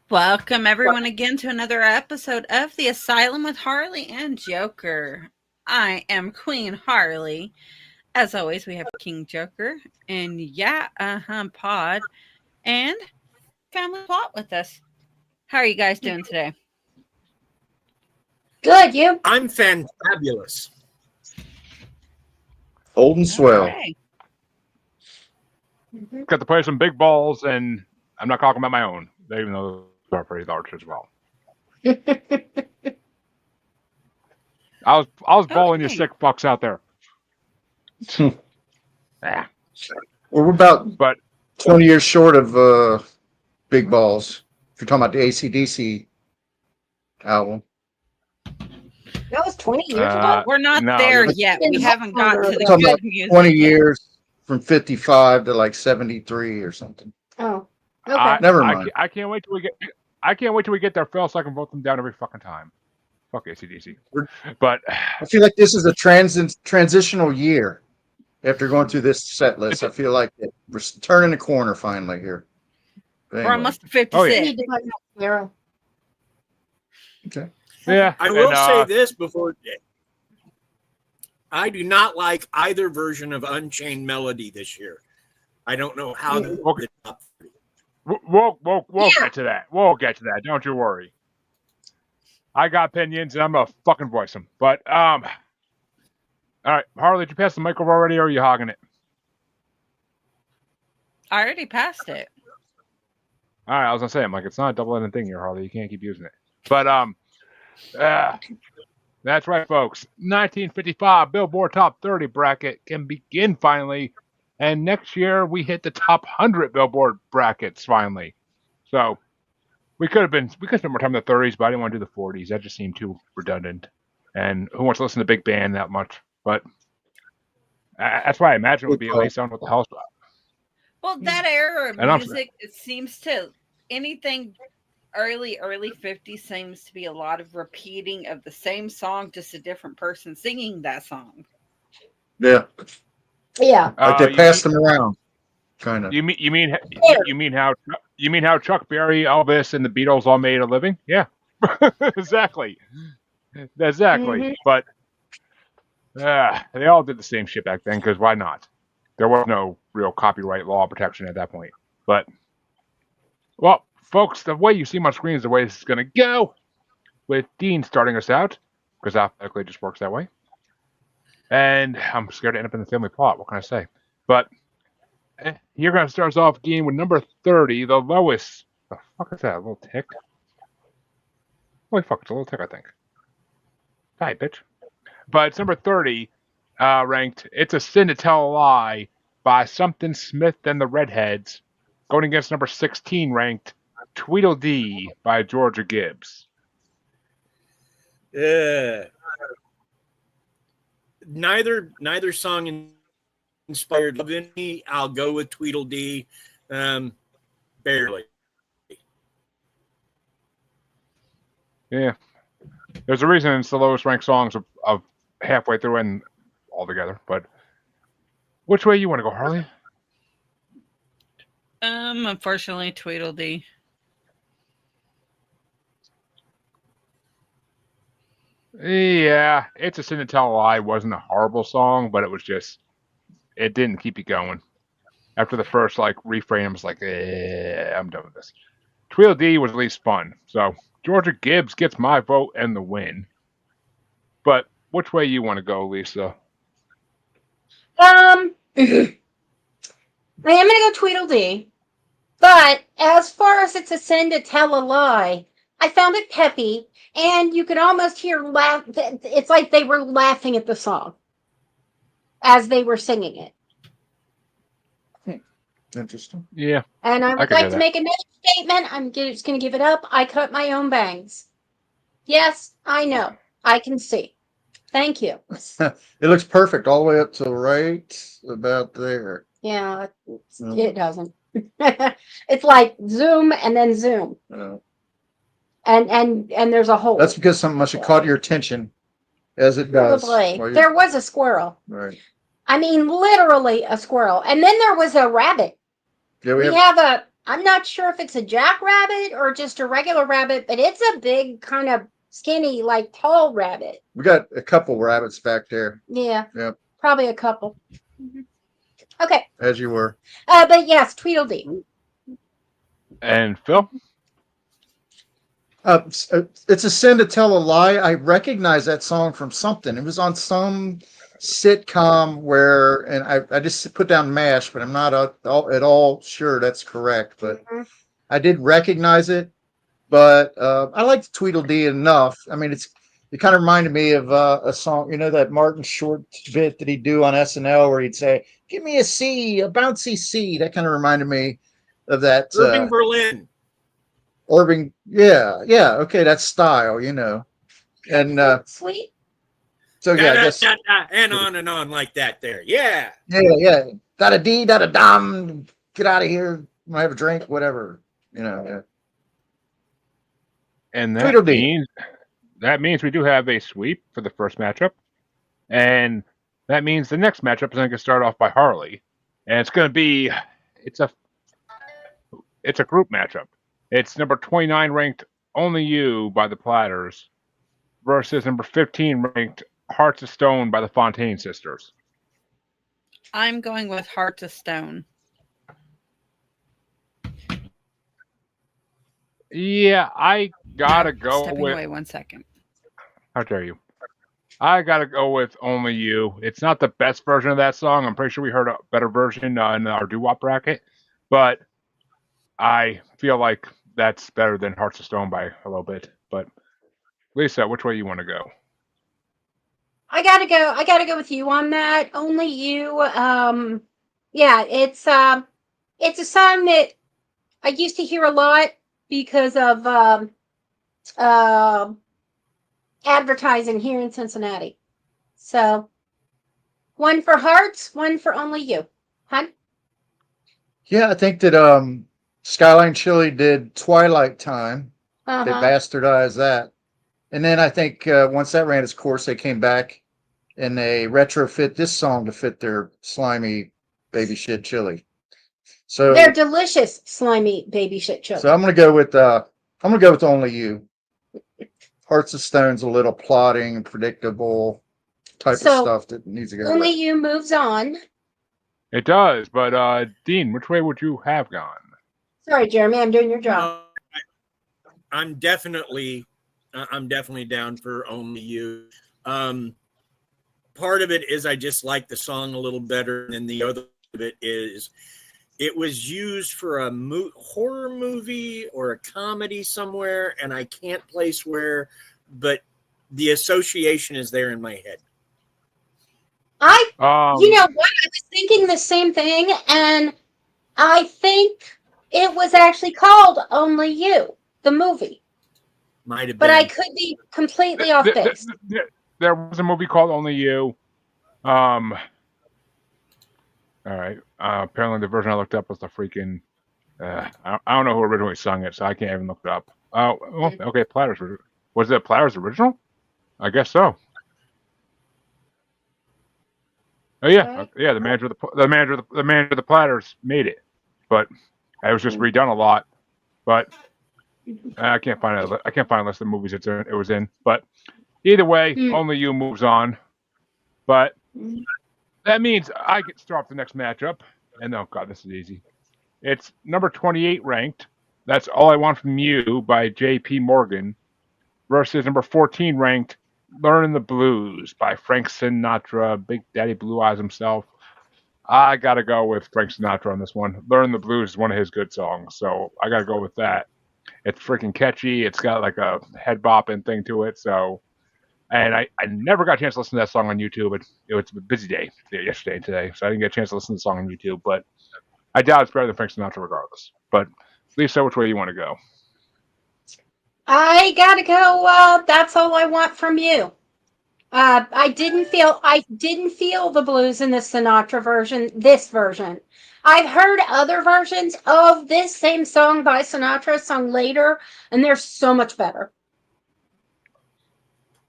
Welcome, everyone, again to another episode of The Asylum with Harley and Joker. I am Queen Harley. As always, we have King Joker and Pod and Family Plot with us. How are you guys doing today? Good, you? I'm fantabulous. Old and swell. Right. Got to play some big balls, and I'm not talking about my own, even though those are pretty large as well. I was balling you sick fucks out there. Well, we're about 20 years short of big balls. If you're talking about the AC/DC album. That was 20 years ago? We're not there yet. We haven't got to the Talking about good music. 20 years from 55 to like 73 or something. Oh, okay. Never mind. I can't wait till we get. I can't wait till we get there, Phil, so I can vote them down every fucking time. Fuck AC/DC. But I feel like this is a transitional year. After going through this set list, I feel like we're turning the corner finally here. Anyway. We're almost 56. Oh, yeah. Okay. Yeah. I will say this before. I do not like either version of Unchained Melody this year. I don't know how the top 30. We'll get to that. We'll get to that. Don't you worry. I got opinions, and I'm gonna fucking voice them. But all right, Harley, did you pass the mic over already, or are you hogging it? I already passed it. All right, I was gonna say, I'm like, it's not a double-ended thing here, Harley. You can't keep using it. But that's right, folks. 1955 Billboard Top 30 bracket can begin finally, and next year we hit the top 100 Billboard brackets finally. So we could spend more time in the 30s, but I didn't want to do the 40s. That just seemed too redundant. And who wants to listen to Big Band that much? But that's why I imagine it would be at least on what the hell's about. Well, that era of music, it seems to anything early 50s seems to be a lot of repeating of the same song, just a different person singing that song. Yeah. Yeah. Like they passed them around. Kind of. You mean how Chuck Berry, Elvis, and the Beatles all made a living? Yeah. Exactly. Mm-hmm. But they all did the same shit back then, because why not? There was no real copyright law protection at that point. But, well, folks, the way you see my screen is the way this is going to go, with Dean starting us out, because alphabetically it just works that way. And I'm scared to end up in the family plot. What can I say? But you're going to start us off again with number 30, the lowest. The fuck is that? A little tick? Holy fuck, it's a little tick, I think. Hi, bitch. But it's number 30, ranked It's a Sin to Tell a Lie by Something Smith and the Redheads, going against number 16, ranked Tweedledee by Georgia Gibbs. Neither song inspired love in me. I'll go with Tweedledee. Barely. Yeah. There's a reason it's the lowest ranked songs of halfway through and altogether. But which way you want to go, Harley? Unfortunately, Tweedledee. Yeah, It's a Sin to Tell a Lie wasn't a horrible song, but it didn't keep you going. After the first refrain, I was like, I'm done with this. Tweedledee was at least fun. So Georgia Gibbs gets my vote and the win. But which way you want to go, Lisa? I am going to go Tweedledee. But as far as It's a Sin to Tell a Lie, I found it peppy, and you could almost hear it's like they were laughing at the song as they were singing it. Interesting. Yeah. And I would like to make another statement. I'm just going to give it up. I cut my own bangs. Yes, I know. I can see. Thank you. It looks perfect all the way up to right about there. Yeah, it doesn't. It's like zoom and then zoom. And there's a hole. That's because something must have caught your attention, as it does. Probably. There was a squirrel. Right. I mean, literally a squirrel. And then there was a rabbit. Yeah, we have I'm not sure if it's a jackrabbit or just a regular rabbit, but it's a big, kind of skinny, like tall rabbit. We got a couple rabbits back there. Yeah. Yep. Probably a couple. Okay. As you were. But yes, Tweedledee. And Phil? It's a Sin to Tell a Lie. I recognize that song from something. It was on some sitcom where, and I just put down MASH, but I'm not at all sure that's correct. But I did recognize it. But I liked Tweedledee enough. I mean, it kind of reminded me of a song, that Martin Short bit that he'd do on SNL where he'd say, "Give me a C, a bouncy C." That kind of reminded me of that. Irving Berlin. Irving, yeah, okay, that's style, and Sweet. so yeah, I guess, and on like that. There, yeah. Da dee, da dum, get out of here. I have a drink, whatever, Yeah. And Tweedledee. that means we do have a sweep for the first matchup, and that means the next matchup is going to start off by Harley, and it's going to be it's a group matchup. It's number 29 ranked Only You by the Platters versus number 15 ranked Hearts of Stone by the Fontaine Sisters. I'm going with Hearts of Stone. Yeah, I gotta go Stepping with. away 1 second. How dare you? I gotta go with Only You. It's not the best version of that song. I'm pretty sure we heard a better version in our doo-wop bracket, but I feel like that's better than Hearts of Stone by a little bit. But Lisa, which way you want to go? I gotta go with you on that. Only You. Yeah, it's a song that I used to hear a lot because of advertising here in Cincinnati. So, one for Hearts, one for Only You. Huh? Yeah, I think that Skyline Chili did Twilight Time. They bastardized that. And then I think once that ran its course, they came back and they retrofit this song to fit their slimy baby shit chili. So they're delicious, slimy baby shit chili. So I'm gonna go with Only You. Hearts of Stone's a little plotting, predictable type of stuff that needs to go. Only You moves on. It does, but Dean, which way would you have gone? Sorry, Jeremy, I'm doing your job. I'm definitely down for Only You. Part of it is I just like the song a little better, and the other of it is it was used for a horror movie or a comedy somewhere, and I can't place where, but the association is there in my head. You know what? I was thinking the same thing, and I think it was actually called Only You, the movie. Might have been. But I could be completely off base. There was a movie called Only You. All right. Apparently, the version I looked up was the freaking. I don't know who originally sung it, so I can't even look it up. Oh, well, okay. Platters. Was it Platters original? I guess so. Oh yeah, yeah. The manager of the Platters made it, but it was just redone a lot. But I can't find it. I can't find a list of movies it was in. But either way, Only You moves on. But that means I get to start off the next matchup. And oh god, this is easy. It's number 28 ranked. That's All I Want From You by J.P. Morgan versus number 14 ranked Learning the Blues by Frank Sinatra, Big Daddy Blue Eyes himself. I got to go with Frank Sinatra on this one. Learning the Blues is one of his good songs, so I got to go with that. It's freaking catchy. It's got like a head bopping thing to it. So, and I never got a chance to listen to that song on YouTube. It was a busy day yesterday and today, so I didn't get a chance to listen to the song on YouTube. But I doubt it's better than Frank Sinatra regardless. But Lisa, which way do you want to go? I gotta go. That's All I Want From You. I didn't feel the blues in the Sinatra version. This version, I've heard other versions of this same song by Sinatra sung later, and they're so much better.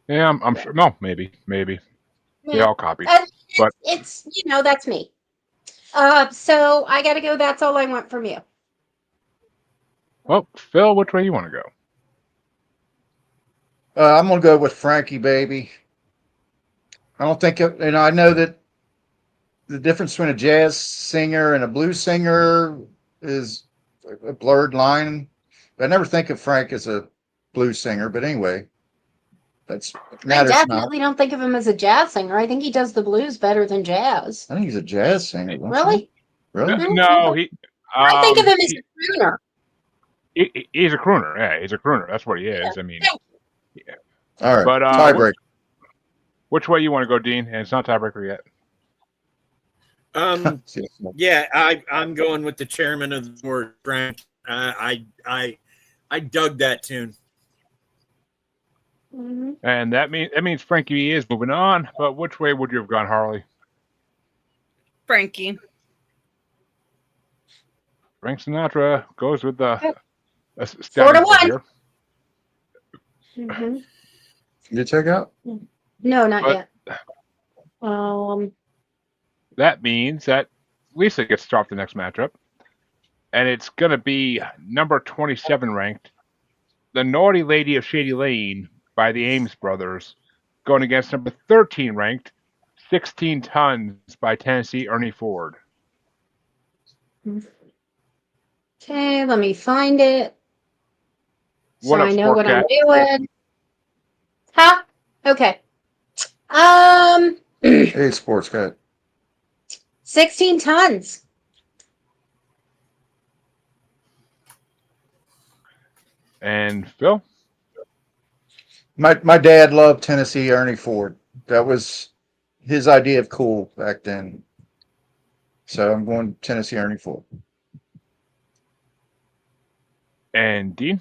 Yeah, I'm sure. No, maybe. They all copied. But it's that's me. So I gotta go. That's All I Want From You. Well, Phil, which way you want to go? I'm gonna go with Frankie, baby. I don't think I know that the difference between a jazz singer and a blues singer is a blurred line. I never think of Frank as a blues singer, but anyway, that's I matters not. definitely don't think of him as a jazz singer. I think he does the blues better than jazz. I think he's a jazz singer. Don't you? Really? Really? No, he. I think of him as a crooner. He's a crooner. Yeah, he's a crooner. That's what he is. I mean, yeah. All right. But tiebreaker. which way you want to go, Dean? And it's not tiebreaker yet. Yeah, I'm going with the chairman of the board, Frank. I dug that tune. Mm-hmm. And that means Frankie is moving on. But which way would you have gone, Harley? Frankie. Frank Sinatra goes with the 4-1 here. Mm-hmm. You check out? No, not But- yet. That means that Lisa gets dropped the next matchup. And it's going to be number 27 ranked, The Naughty Lady of Shady Lane by the Ames Brothers, going against number 13 ranked, 16 Tons by Tennessee Ernie Ford. Okay, let me find it. What so up, I know what I'm Sportcat? doing. Huh? Okay. Hey, sports guy. 16 tons. And Phil? My dad loved Tennessee Ernie Ford. That was his idea of cool back then. So I'm going Tennessee Ernie Ford. And Dean?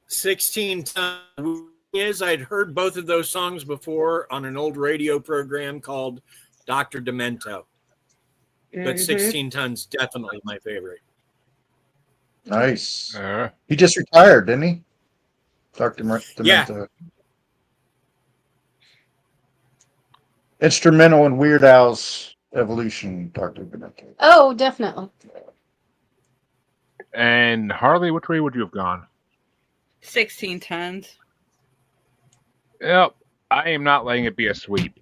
16 Tons is I'd heard both of those songs before on an old radio program called Dr. Demento. But 16 Tons definitely my favorite. Nice. He just retired, didn't he? Dr. Demento. Yeah. Instrumental in Weird Al's evolution, Dr. Demento. Oh, definitely. And Harley, which way would you have gone? 16 tons. Yep. I am not letting it be a sweep.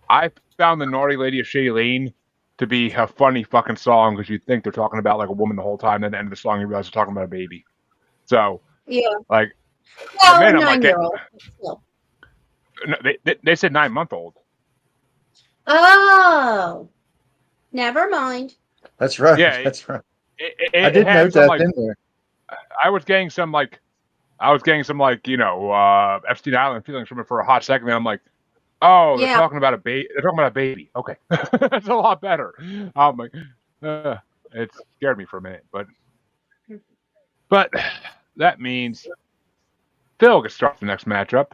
I found The Naughty Lady of Shady Lane to be a funny fucking song because you think they're talking about like a woman the whole time, and at the end of the song you realize they're talking about a baby. So, Yeah. like, Well, man, a I'm like, 9-year-old. Still. no, they said 9-month-old. Oh. Never mind. That's right. Yeah, That's right. It I did had note some, that, like, didn't there? I was getting some like Epstein Island feelings from it for a hot second. And I'm like, oh, they're Yeah. talking about a baby. They're talking about a baby. Okay, that's a lot better. I'm like, it scared me for a minute, but that means Phil gets dropped the next matchup.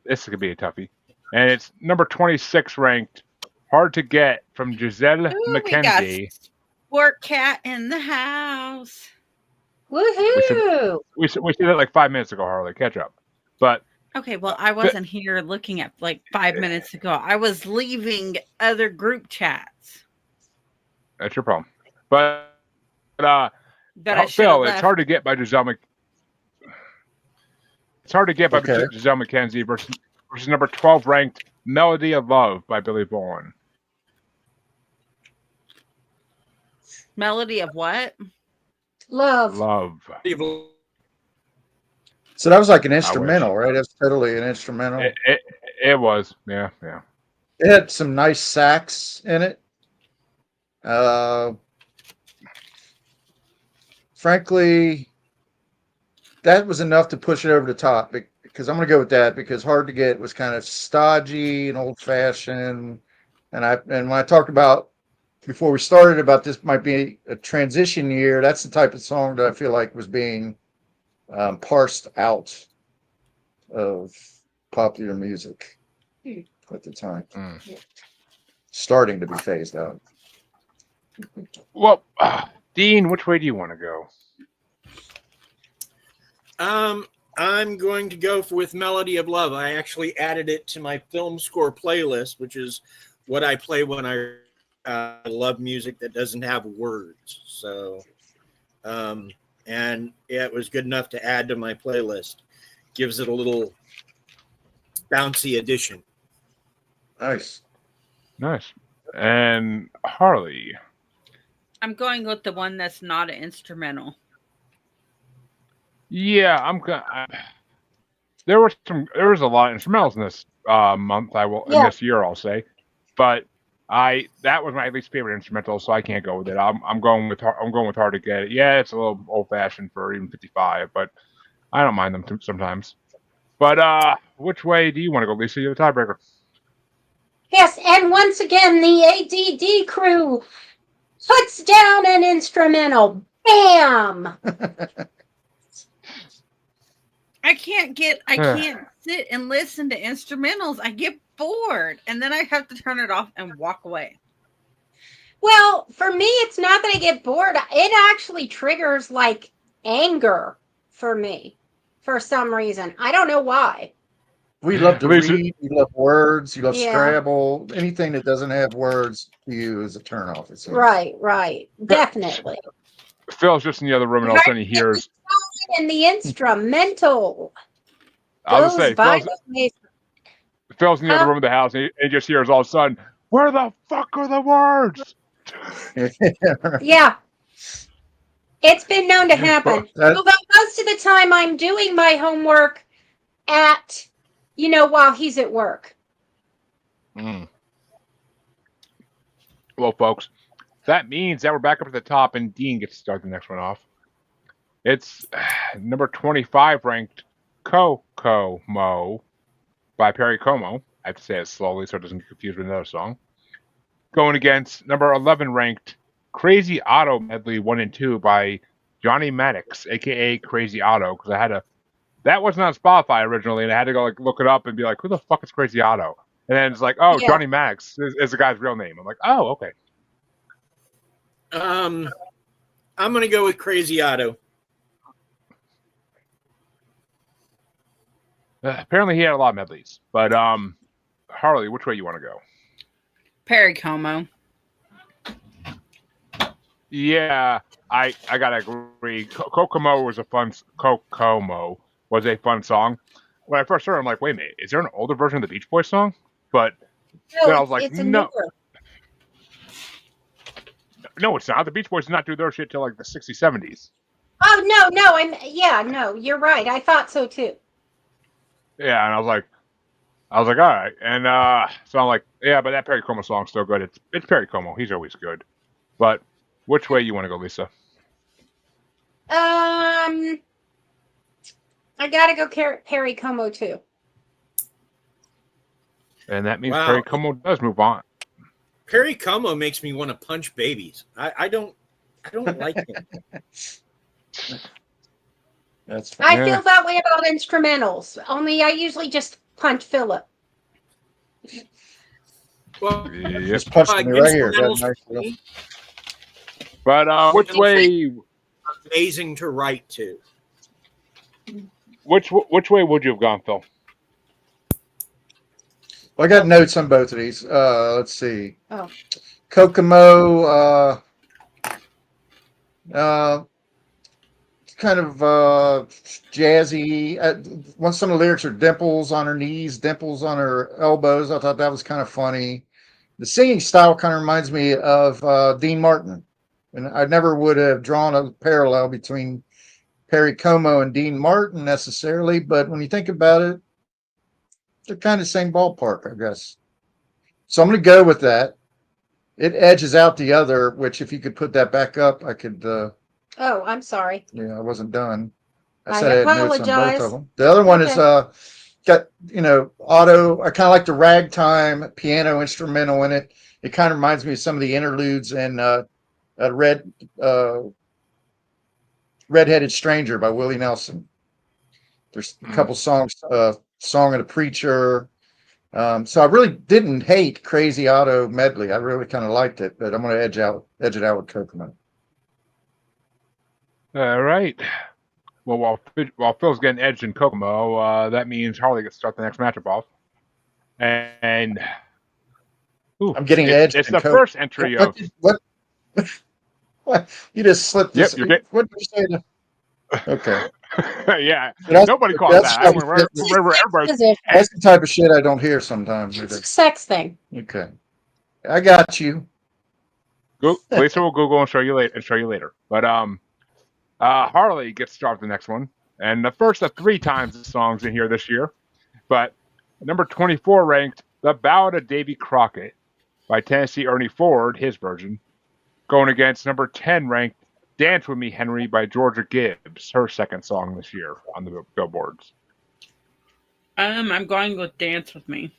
This could be a toughie, and it's number 26 ranked, Hard to Get from Giselle Ooh, McKenzie. Sport Cat in the house. Woohoo! We said that like 5 minutes ago, Harley. Catch up. But Okay, well, I wasn't here looking at like 5 minutes ago. I was leaving other group chats. that's your problem. But That I should Phil, have it's hard to get by Giselle It's hard to get by Okay. Giselle McKenzie versus number 12 ranked Melody of Love by Billy Bowen. Melody of what? Love. Love. So that was like an instrumental, right? That's totally an instrumental. It was. Yeah. It had some nice sax in it. Frankly, that was enough to push it over the top because I'm going to go with that because Hard to Get was kind of stodgy and old fashioned. And when I talked about before we started about this might be a transition year, that's the type of song that I feel like was being parsed out of popular music at the time. Starting to be phased out. Well, Dean, which way do you want to go? I'm going to go with Melody of Love. I actually added it to my film score playlist, which is what I play when I I love music that doesn't have words. So, and yeah, it was good enough to add to my playlist. Gives it a little bouncy addition. Nice. Nice. And Harley. I'm going with the one that's not an instrumental. Yeah, there was a lot of instrumentals in this month. In this year, I'll say, but that was my least favorite instrumental, so I can't go with it. I'm going with Hard to Get It. Yeah, it's a little old fashioned for even 55, but I don't mind them sometimes. But which way do you want to go, Lisa? You're the tiebreaker. Yes, and once again, the ADD crew puts down an instrumental. Bam! I can't sit and listen to instrumentals. I get bored, and then I have to turn it off and walk away. Well, for me, it's not that I get bored. It actually triggers like anger for me for some reason. I don't know why. We love to read. You love words. You love Scrabble. Anything that doesn't have words to you is a turnoff. Right. Definitely. Phil's just in the other room, and all of a sudden he hears. And the instrumental. I was say Phil's in the other room of the house, and he just hears all of a sudden, "Where the fuck are the words?" Yeah, it's been known to happen. Although most of the time I'm doing my homework while he's at work. Mm. Well, folks, that means that we're back up to the top, and Dean gets to start the next one off. It's number 25 ranked Kokomo by Perry Como. I have to say it slowly so it doesn't get confused with another song. Going against number 11 ranked Crazy Otto Medley 1 and 2 by Johnny Maddox, a.k.a. Crazy Otto, because that wasn't on Spotify originally, and I had to go look it up and be like, who the fuck is Crazy Otto? And then it's like, Johnny Maddox is the guy's real name. I'm like, oh, okay. I'm going to go with Crazy Otto. Apparently he had a lot of medleys. But Harley, which way you want to go? Perry Como. Yeah, I gotta agree. Kokomo was a fun song. When I first heard it, I'm like, wait a minute, is there an older version of the Beach Boys song? But then I was like, no. No, it's not. The Beach Boys did not do their shit till like the 60s, 70s. Oh, no, you're right. I thought so too. Yeah, and I was like, all right. And so I'm like, yeah, but that Perry Como song's still good. It's Perry Como. He's always good. But which way you want to go, Lisa? I gotta go Perry Como too. And that means Perry Como does move on. Perry Como makes me want to punch babies. I don't like him. That's fine. I feel that way about instrumentals. Only I usually just punch Philip. Well, just punch me right here. But which way? Amazing to write to. Which way would you have gone, Phil? Well, I got notes on both of these. Let's see. Kokomo. Kind of jazzy. Once some of the lyrics are dimples on her knees, dimples on her elbows. I thought that was kind of funny. The singing style kind of reminds me of Dean Martin. And I never would have drawn a parallel between Perry Como and Dean Martin necessarily, but when you think about it, they're kind of the same ballpark, I guess. So I'm going to go with that. It edges out the other, which if you could put that back up, I could... Oh, I'm sorry. Yeah, I wasn't done. I said I had notes on both of them. The other one is got, Otto. I kind of like the ragtime piano instrumental in it. It kind of reminds me of some of the interludes in Redheaded Stranger by Willie Nelson. There's a couple songs, Song of the Preacher. So I really didn't hate Crazy Otto medley. I really kind of liked it, but I'm going to edge it out with Kokomo. All right. Well, while Phil's getting edged in Kokomo, that means Harley gets to start the next matchup off. And Ooh, I'm getting edged. It's and the coached. first entry of. What? You just slipped this. Yep, what did you say? Okay. Yeah, That's, nobody calls that's that. I like- went wherever everybody. That's the type of shit I don't hear sometimes. It's a sex thing. Okay. I got you. Lisa will Google and show you later. But Harley gets to start with the next one, and the first of 3 times the songs in here this year. But number 24 ranked "The Ballad of Davy Crockett" by Tennessee Ernie Ford, his version, going against number 10 ranked "Dance with Me, Henry" by Georgia Gibbs, her second song this year on the billboards. I'm going with "Dance with Me."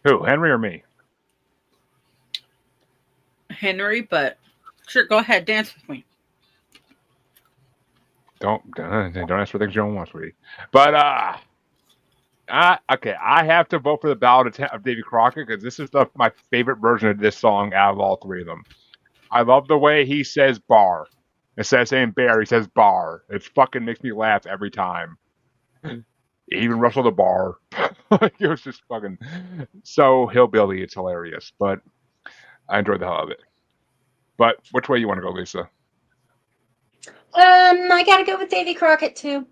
Who, Henry or me? Henry, but sure, go ahead, dance with me. Don't ask for things you don't want, sweetie. But okay, I have to vote for the Ballad of Davy Crockett because this is my favorite version of this song out of all 3 of them. I love the way he says "bar." Instead of saying "bear," he says "bar." It fucking makes me laugh every time. Even Russell the bar. It was just fucking so hillbilly. It's hilarious, but I enjoyed the hell of it. But which way you want to go, Lisa? I gotta go with Davy Crockett too.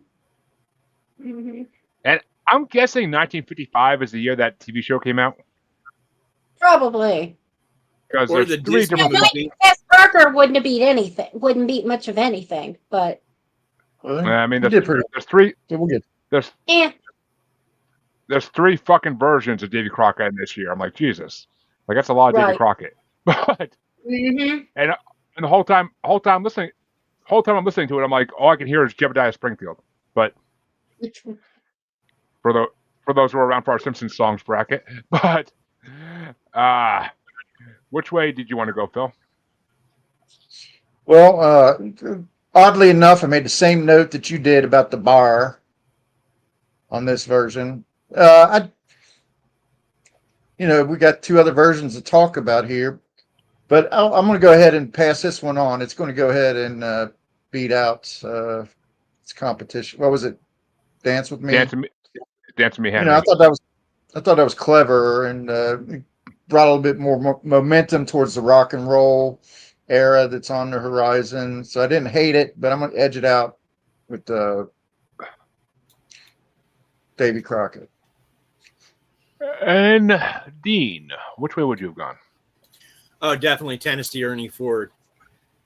Mm-hmm. And I'm guessing 1955 is the year that TV show came out. Probably. Because Or there's the 3 Disney different. movie. Tess Parker wouldn't have beat anything. Wouldn't beat much of anything. But I mean, You did pretty. there's 3. We'll get. There's 3 fucking versions of Davy Crockett in this year. I'm like, Jesus, like that's a lot of Davy Right. Crockett. But Mm-hmm. and the whole time I'm listening to it, I'm like, all I can hear is Jebediah Springfield. But for those who are around for our Simpsons songs bracket, but which way did you want to go, Phil? Well, oddly enough, I made the same note that you did about the bar on this version. We got 2 other versions to talk about here, but I'm going to go ahead and pass this one on. It's going to go ahead and beat out its competition. What was it? Dance with Me. Dance with me, Henry. I thought that was clever and brought a little bit more momentum towards the rock and roll era that's on the horizon. So I didn't hate it, but I'm going to edge it out with Davy Crockett. And Dean, which way would you have gone? Oh, definitely Tennessee Ernie Ford.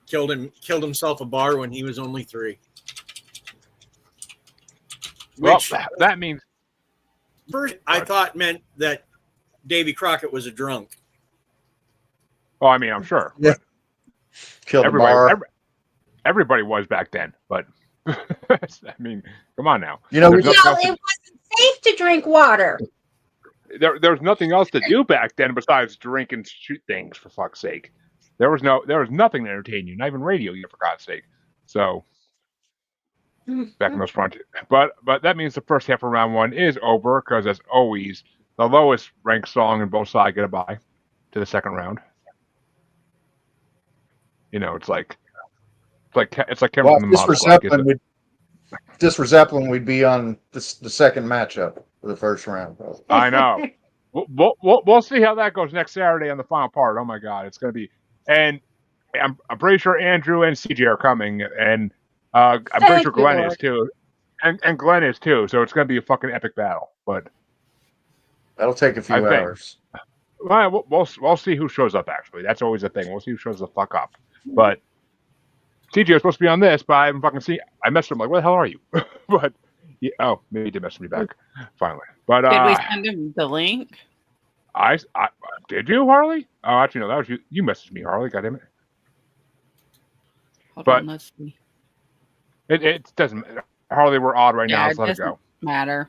Killed himself a bar when he was only 3. Which, well, that means first I thought meant that Davy Crockett was a drunk. Oh, I mean, I'm sure. Yeah. Killed the bar. Everybody was back then, but I mean, come on now. It wasn't safe to drink water. There was nothing else to do back then besides drink and shoot things. For fuck's sake, there was nothing to entertain you, not even radio. For God's sake, so back in those frontiers. But that means the first half of round 1 is over because, as always, the lowest ranked song in both sides get a bye to the second round. It's like Kevin from the Mod. This for Zeppelin, we'd be on the second matchup for the first round. I know. We'll see how that goes next Saturday on the final part. Oh my God, it's going to be, and I'm pretty sure Andrew and CJ are coming, and I'm pretty sure Glenn is too, and Glenn is too. So it's going to be a fucking epic battle. But that'll take a few hours. Well, we'll see who shows up. Actually, that's always the thing. We'll see who shows the fuck up. But TJ was supposed to be on this, but I haven't fucking seen. I messaged him like, "Where the hell are you?" But maybe he did message me back finally. But did we send him the link? I did you, Harley? Oh, actually, no, that was you. You messaged me, Harley. God damn it. Hold on, let's see. It doesn't matter. Harley, we're odd right now. So let it go. Matter.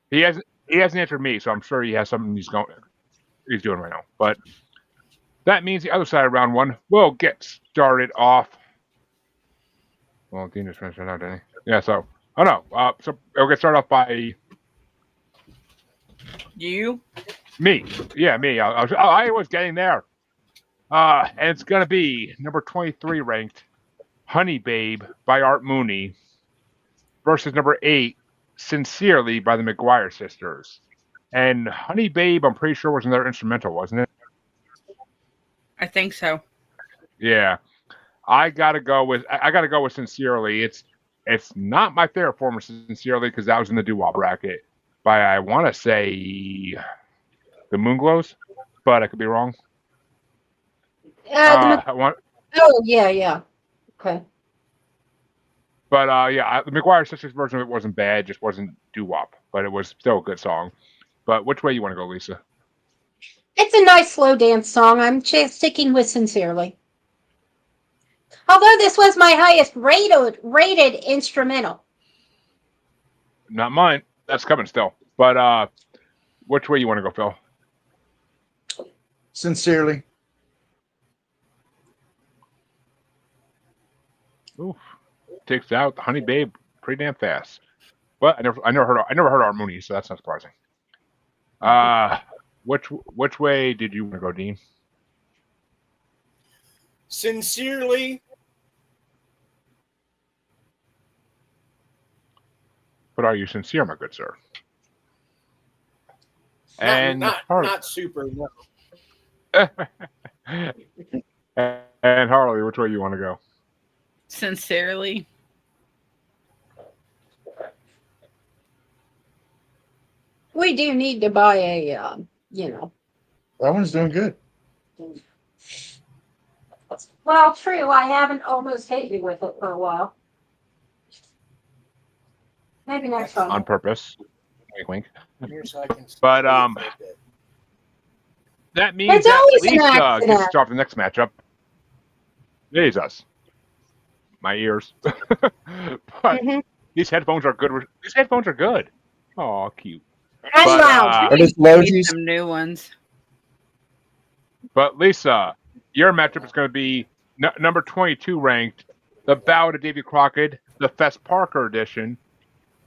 He hasn't answered me, so I'm sure he has something he's doing right now. But that means the other side of round 1 will get started off. Well, Dean just finished it out, didn't he? Yeah. So, so it'll get started off by you. Me. Yeah, me. I was getting there. And it's gonna be number 23 ranked "Honey Babe" by Art Mooney versus number 8 Sincerely by the McGuire Sisters. And Honey Babe, I'm pretty sure was another instrumental, wasn't it? I think so. Yeah. I gotta go with Sincerely. It's not my favorite form of Sincerely because that was in the doo-wop bracket by I want to say the Moonglows, but I could be wrong. Oh yeah. Okay. But the McGuire Sisters version of it wasn't bad, just wasn't doo-wop, but it was still a good song. But which way you want to go, Lisa? It's a nice slow dance song. I'm sticking with Sincerely. Although this was my highest rated instrumental. Not mine. That's coming still. But which way you want to go, Phil? Sincerely. Oof. Takes out Honey Babe pretty damn fast. But I never heard Harmony, so that's not surprising. Which way did you want to go, Dean? Sincerely. But are you sincere, my good sir? Not super. No. And Harley, which way you want to go? Sincerely. We do need to buy a, That one's doing good. Well, true. I haven't almost hit you with it for a while. Maybe next time. On purpose. Wink, wink. But that means It's that always an Lisa accident. gets to start the next matchup. Jesus. My ears. But these headphones are good. These headphones are good. Oh, cute. And But, loud. Are those We need Logis? some new ones. But Lisa, your matchup is going to be number 22 ranked, The Ballad of Davy Crockett, the Fess Parker edition,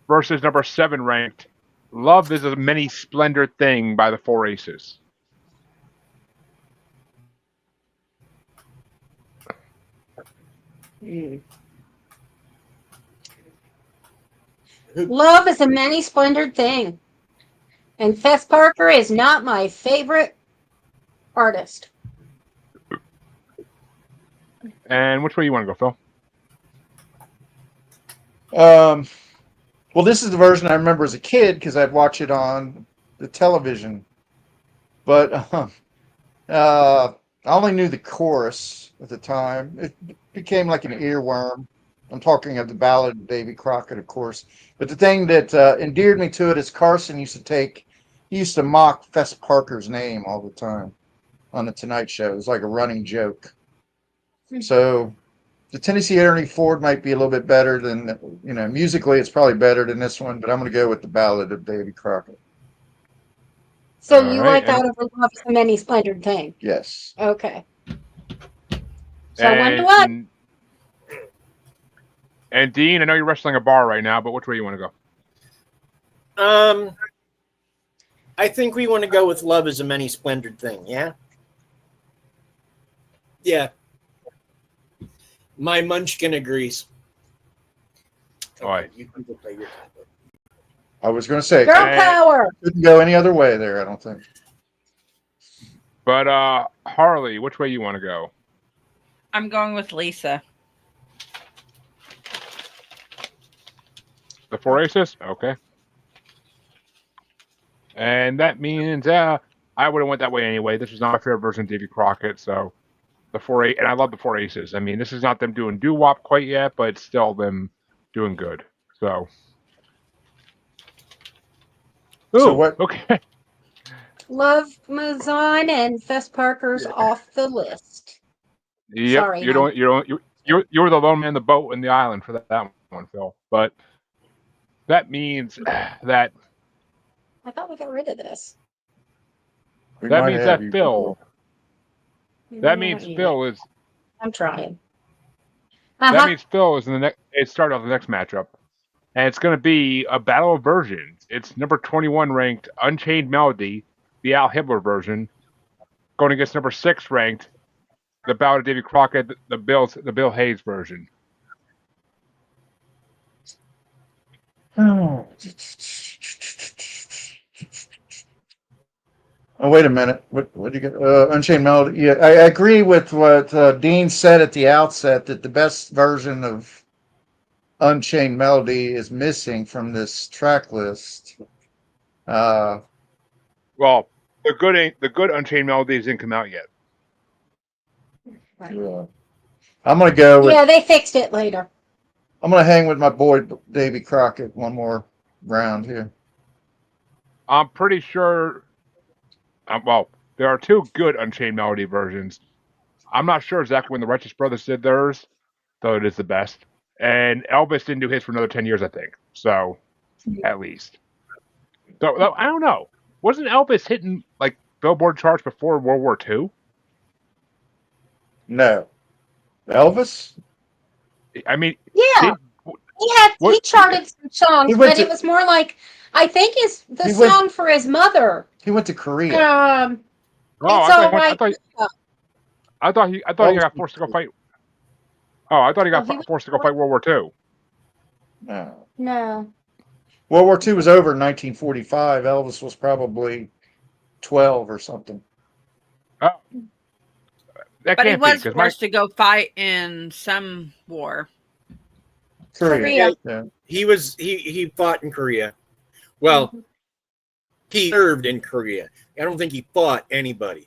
versus number 7 ranked, Love is a Many Splendid Thing by the Four Aces. Love is a many splendored thing. And Fess Parker is not my favorite artist. And which way you want to go, Phil? Well, this is the version I remember as a kid because I'd watch it on the television. But I only knew the chorus at the time. It became like an earworm. I'm talking of the Ballad of Davy Crockett, of course. But the thing that endeared me to it is Carson used to mock Fess Parker's name all the time on the Tonight Show. It was like a running joke. So the Tennessee Ernie Ford might be a little bit better than, musically it's probably better than this one, but I'm going to go with the Ballad of Davy Crockett. So All you right, like that over Love is a many splendored thing? Yes. Okay. So 1-1. And Dean, I know you're wrestling a bar right now, but which way you want to go? I think we want to go with Love is a Many Splendid Thing, yeah? Yeah. My munchkin agrees. All right. You can play your tablet. I was going to say, Girl power. couldn't go any other way there, I don't think. But Harley, which way you want to go? I'm going with Lisa. The Four Aces? Okay. And that means I would have went that way anyway. This is not my favorite version of Davy Crockett, so and I love the Four Aces. I mean, this is not them doing doo-wop quite yet, but it's still them doing good. So what? Okay. Love moves on, and Fess Parker's off the list. Yep. Sorry, you were the lone man in the boat in the island for that one, Phil. But that means that I thought we got rid of this. that means that Phil. That means Phil is. I'm trying. That means Phil is in the next. It started off the next matchup, and it's going to be a battle of versions. It's number 21 ranked Unchained Melody, the Al Hibbler version, going against number 6 ranked the Ballad of Davy Crockett, the Bill Hayes version. Oh. Oh, wait a minute. What do you get? Unchained Melody. Yeah, I agree with what Dean said at the outset that the best version of Unchained Melody is missing from this track list. Well, the good Unchained Melodies didn't come out yet. Yeah. I'm gonna go with. Yeah, they fixed it later. I'm gonna hang with my boy Davy Crockett one more round here. I'm pretty sure. Well, there are two good Unchained Melody versions. I'm not sure exactly when the Righteous Brothers did theirs, though it is the best. And Elvis didn't do his for another 10 years, I think. So, at least. So, I don't know. Wasn't Elvis hitting like Billboard charts before World War II? No, Elvis. I mean, Yeah, he charted some songs, but it was more like I think the song for his mother. He went to Korea. I thought he got forced to go fight. Oh, I thought he got forced to go fight World War II. No. World War II was over in 1945. Elvis was probably 12 or something. Oh. But he was forced to go fight in some war. Korea. Yeah. He fought in Korea. Well, he served in Korea. I don't think he fought anybody.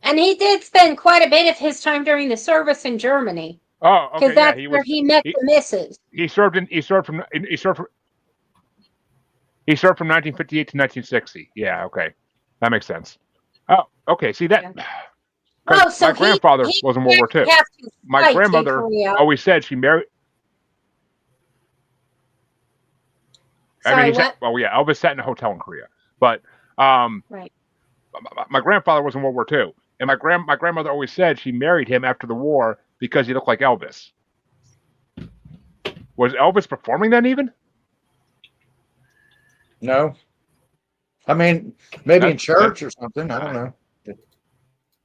And he did spend quite a bit of his time during the service in Germany. Oh, okay. Because that's where he met the missus. He served from 1958 to 1960. Yeah, okay, that makes sense. Oh, okay. See that? Oh, so my grandfather was in World War II. My grandmother always said she married. Sorry, what? Elvis sat in a hotel in Korea, but right. My grandfather was in World War II, and my grandmother always said she married him after the war because he looked like Elvis. Was Elvis performing then even? No. I mean, maybe in church or something. I don't know.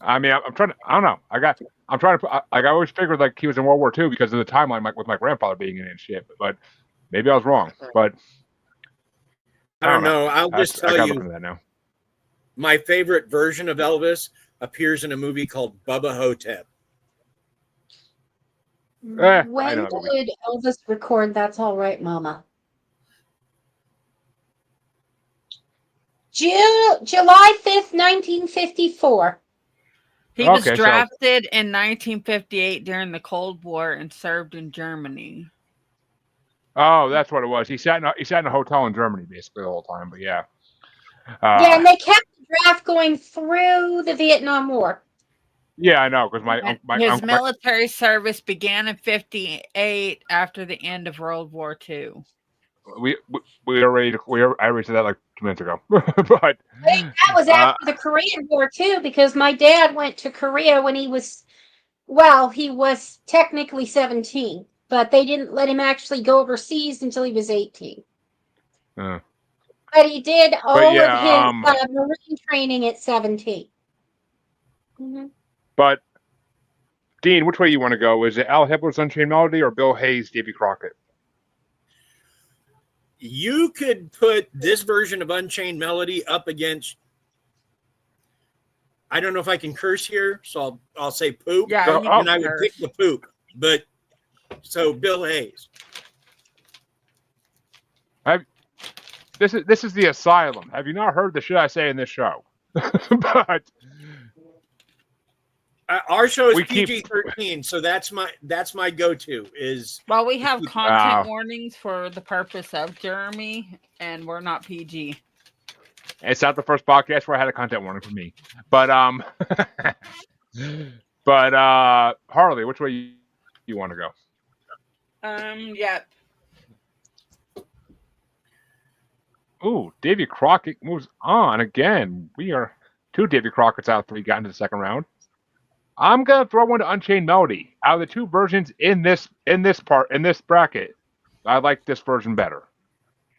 I mean, I'm trying to. I don't know. I always figured like he was in World War II because of the timeline, with my grandfather being in it and shit. But maybe I was wrong. But I don't know. I'll just tell you. That now. My favorite version of Elvis appears in a movie called Bubba Hotep. When did Elvis record That's All Right, Mama? July 5th, 1954. He was drafted in 1958 during the Cold War and served in Germany. Oh, that's what it was. He sat in a hotel in Germany basically the whole time. But yeah. Yeah, and they kept the draft going through the Vietnam War. Yeah, I know, because his military service began in 1958 after the end of World War II. I already said that like 2 minutes ago. But that was after the Korean War too, because my dad went to Korea when he was technically 17, but they didn't let him actually go overseas until he was 18. But he did all of his Marine training at 17. Mm-hmm. But Dean, which way you want to go? Is it Al Hibbler's Unchained Melody or Bill Hayes' Davy Crockett? You could put this version of Unchained Melody up against. I don't know if I can curse here, so I'll say poop. Yeah, and I would pick the poop. But so Bill Hayes. This is the Asylum. Have you not heard the shit I say in this show? But our show is PG-13, so that's my go-to. Well, we have content warnings for the purpose of Jeremy, and we're not PG. It's not the first podcast where I had a content warning for me, but Harley, which way you want to go? Yeah. Ooh, Davy Crockett moves on again. We are 2 Davy Crockett's out of 3 got into the second round. I'm gonna throw one to Unchained Melody. Out of the 2 versions in this bracket, I like this version better.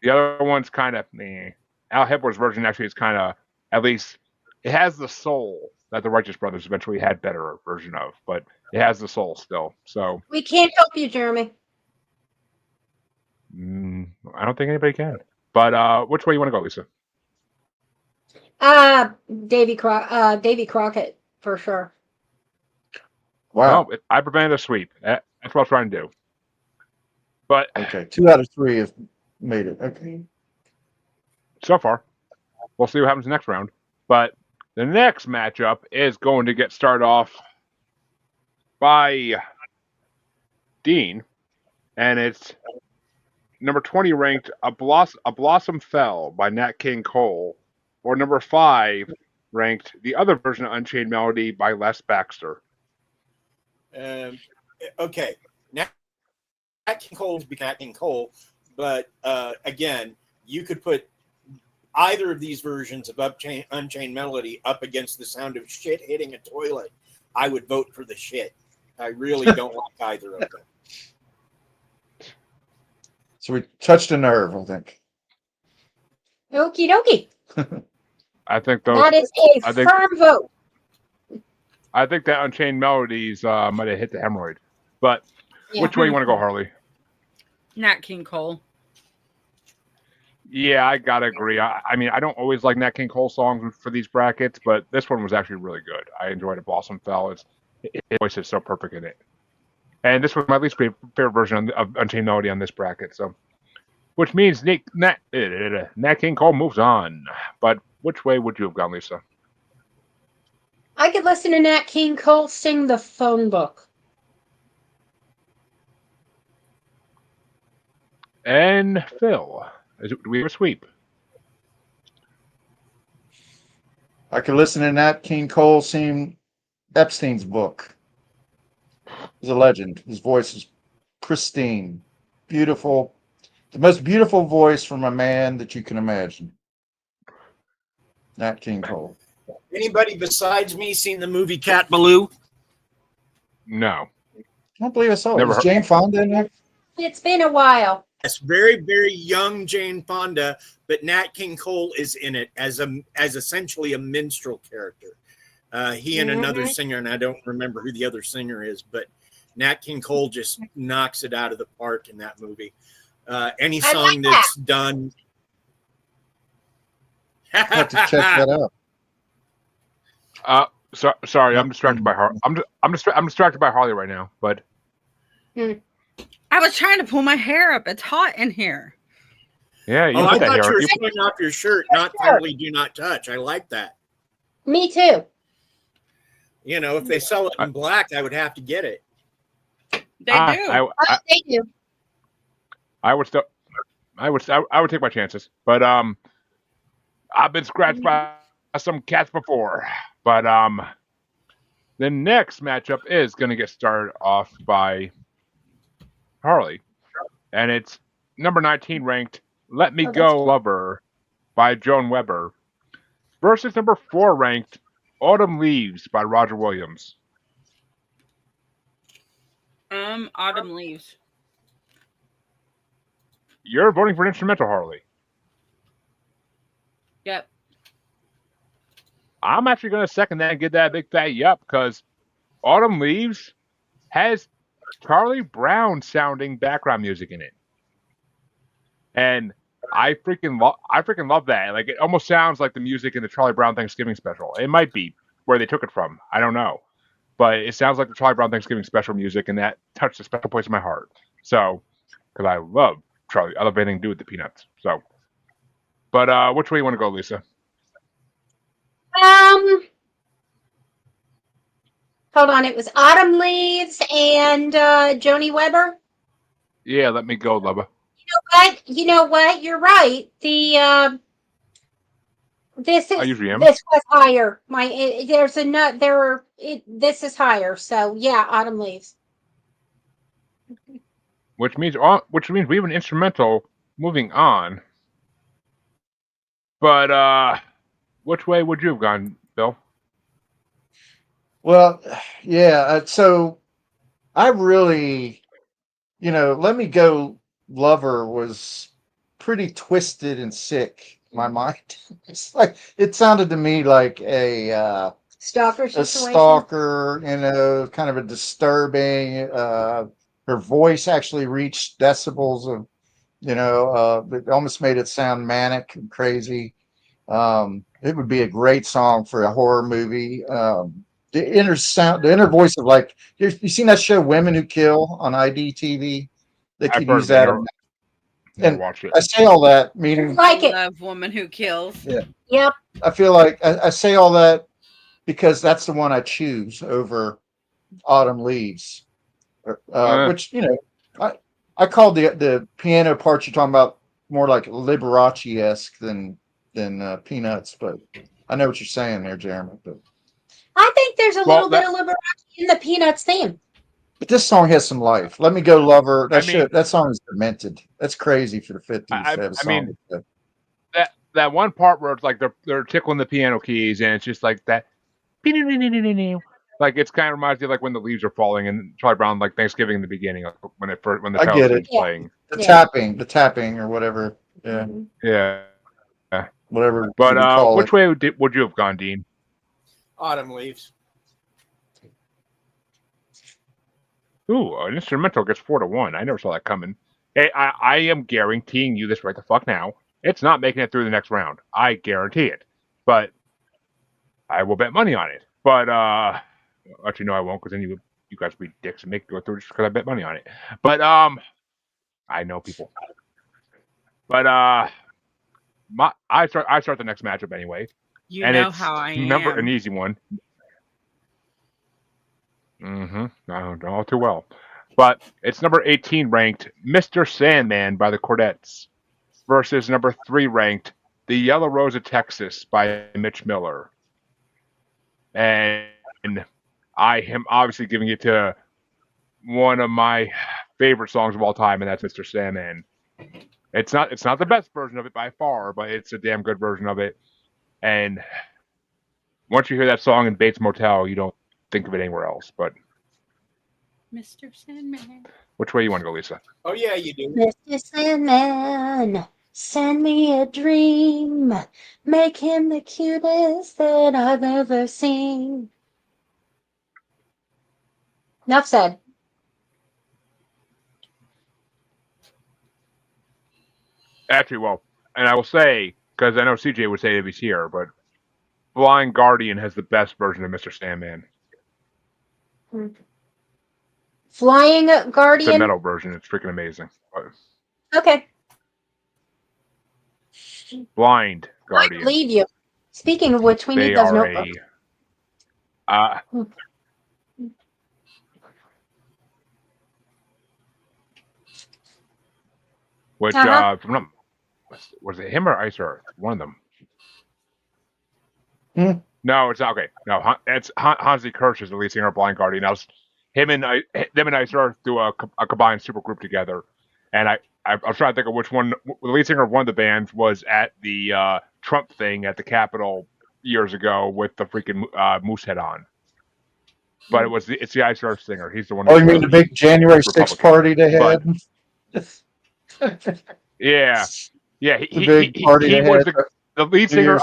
The other one's kind of meh. Al Hibbler's version actually is kind of, at least, it has the soul that the Righteous Brothers eventually had better version of, but it has the soul still. So we can't help you, Jeremy. I don't think anybody can. But which way you want to go, Lisa? Davy Crockett for sure. Wow. Well, I prevented a sweep. That's what I was trying to do. But Okay, 2 out of 3 have made it. Okay. so far, we'll see what happens next round. But the next matchup is going to get started off by Dean, and it's number 20 ranked A Blossom Fell by Nat King Cole, or number 5 ranked the other version of Unchained Melody by Les Baxter. Okay, Nat King Cole's Nat King Cole, but again, you could put either of these versions of Unchained Melody up against the sound of shit hitting a toilet. I would vote for the shit. I really don't like either of them. So we touched a nerve, I think. Okie dokie. I think those. That is a firm vote. I think that Unchained Melodies might have hit the hemorrhoid. But which way you want to go, Harley? Nat King Cole. Yeah, I gotta agree. I mean, I don't always like Nat King Cole songs for these brackets, but this one was actually really good. I enjoyed it. Blossom Fell. His voice is so perfect in it. And this was my least favorite version of Unchained Melody on this bracket. So, which means Nat King Cole moves on. But which way would you have gone, Lisa? I could listen to Nat King Cole sing The Phone Book. And Phil, do we have a sweep? I could listen to Nat King Cole sing Epstein's book. He's a legend. His voice is pristine, beautiful. The most beautiful voice from a man that you can imagine. Nat King Cole. Anybody besides me seen the movie Cat Ballou? No. I don't believe I saw it. Never Was heard- Jane Fonda in there? It's been a while. Yes, very, very young Jane Fonda, but Nat King Cole is in it as essentially a minstrel character. He and another singer, and I don't remember who the other singer is, but Nat King Cole just knocks it out of the park in that movie. Any song that's done. I have to check that out. Sorry, I'm distracted by Harley. I'm distracted by Harley right now. But I was trying to pull my hair up. It's hot in here. yeah, you Oh, I put that thought hair. you were pulling off your shirt, not totally do not touch. I like that. Me too. You know, if they sell it in black, I would have to get it. They do. They do. I would take my chances. But I've been scratched by some cats before. But the next matchup is going to get started off by Harley, and it's number 19 ranked "Let Me Go, Lover" by Joan Weber versus number 4 ranked "Autumn Leaves" by Roger Williams. Autumn Leaves. You're voting for an instrumental, Harley. Yep. I'm actually going to second that and give that a big fat yup, because Autumn Leaves has Charlie Brown sounding background music in it. And I freaking love that. Like, it almost sounds like the music in the Charlie Brown Thanksgiving special. It might be where they took it from. I don't know. But it sounds like the Charlie Brown Thanksgiving special music, and that touched a special place in my heart. So, because I love Charlie. I love anything to do with the Peanuts. So, but which way you want to go, Lisa? Hold on. It was Autumn Leaves and Joni Weber. Yeah, Let Me Go, lover. You know what? You're right. The this I usually am. this was higher. There's a nut. This is higher. So yeah, Autumn Leaves. Which means we have an instrumental moving on. But which way would you have gone, Bill? Well, yeah. So I really, Let Me Go, Lover was pretty twisted and sick in my mind. It's like, it sounded to me like a Stalker situation. stalker, kind of a disturbing. Her voice actually reached decibels of, It almost made it sound manic and crazy. It would be a great song for a horror movie. The inner voice of like you seen that show Women Who Kill on IDTV? They I've could heard use of it. that. Never watched it. I say all that meaning Like I it. love Woman Who Kills. Yeah. Yep. I feel like I say all that because that's the one I choose over Autumn Leaves, which I call the piano parts you're talking about more like Liberace esque than Peanuts, but I know what you're saying there, Jeremy. I think there's a little bit of Liberace in the Peanuts theme. But this song has some life. Let Me Go, Lover. That song is demented. That's crazy for the 50s to have a song like that. That one part where it's like they're tickling the piano keys and it's just like that, like it's kind of reminds you of like when the leaves are falling and Charlie Brown like Thanksgiving in the beginning when the I get is it. playing The tapping or whatever. Yeah. Yeah. Whatever. But which way would you have gone, Dean? Autumn Leaves. Ooh, an instrumental gets 4-1. I never saw that coming. Hey, I am guaranteeing you this right the fuck now. It's not making it through the next round. I guarantee it. But I will bet money on it. But actually, no, I won't, because then you guys will be dicks and make it go through just because I bet money on it. But I know people. But I start the next matchup anyway. You know how I am. An easy one. I don't know all too well. But it's number 18 ranked Mr. Sandman by the Chordettes versus number 3 ranked The Yellow Rose of Texas by Mitch Miller. And I am obviously giving it to one of my favorite songs of all time, and that's Mr. Sandman. It's not the best version of it by far, but it's a damn good version of it. And once you hear that song in Bates Motel, you don't think of it anywhere else. But Mr. Sandman. Which way you want to go, Lisa? Oh yeah, you do. Mr. Sandman, send me a dream. Make him the cutest that I've ever seen. Enough said. Actually, well, and I will say, because I know CJ would say if he's here, but Blind Guardian has the best version of Mr. Sandman. Flying Guardian? It's a metal version. It's freaking amazing. Okay. Blind Guardian. I believe you. Speaking of which, we need those notebooks. Which, was it him or Ice Earth? One of them. No, it's not. Okay. No, it's Hansi Kirsch is the lead singer of Blind Guardian. Them and Ice Earth do a combined super group together. And I was trying to think of which one. The lead singer of one of the bands was at the Trump thing at the Capitol years ago with the freaking moose head on. But it's the Ice Earth singer. He's the one. Oh, you mean the big January 6th party they had? Yeah. He was the lead singer of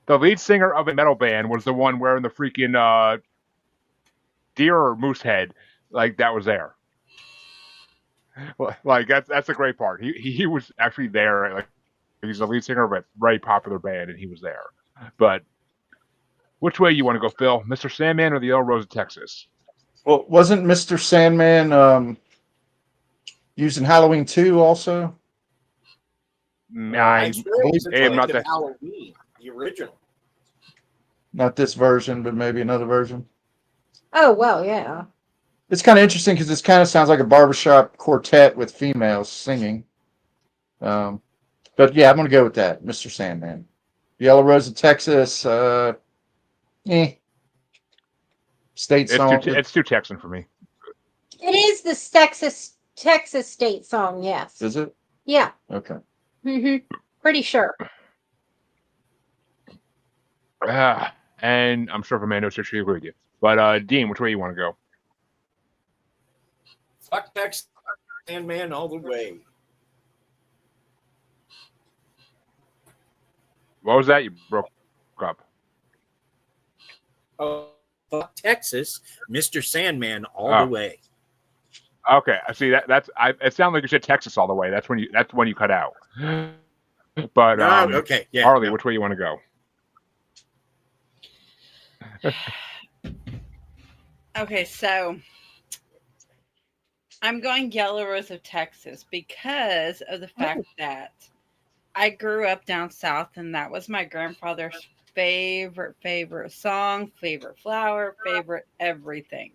the lead singer of a metal band was the one wearing the freaking deer or moose head, like that was there. Like that's a great part. He was actually there. Like he's the lead singer of a very popular band, and he was there. But which way you want to go, Phil? Mr. Sandman or the Yellow Rose of Texas? Well, wasn't Mr. Sandman using Halloween 2 also? I'm not that. Halloween, the original. Not this version, but maybe another version. Oh, well, yeah. It's kind of interesting because this kind of sounds like a barbershop quartet with females singing. But yeah, I'm going to go with that, Mr. Sandman. Yellow Rose of Texas, state song. It's too Texan for me. It is the Texas state song, yes. Is it? Yeah. Okay. Pretty sure. And I'm sure Fernando should agree with you. But Dean, which way you want to go? Fuck Texas Sandman all the way. What was that? You broke up. Oh, fuck Texas, Mr. Sandman all the way. Okay, I see that. It sounded like you said Texas all the way. That's when you cut out. But Okay, yeah. Harley, No. which way you want to go? Okay, so I'm going Yellow Rose of Texas because of the fact that I grew up down south, and that was my grandfather's favorite song, favorite flower, favorite everything.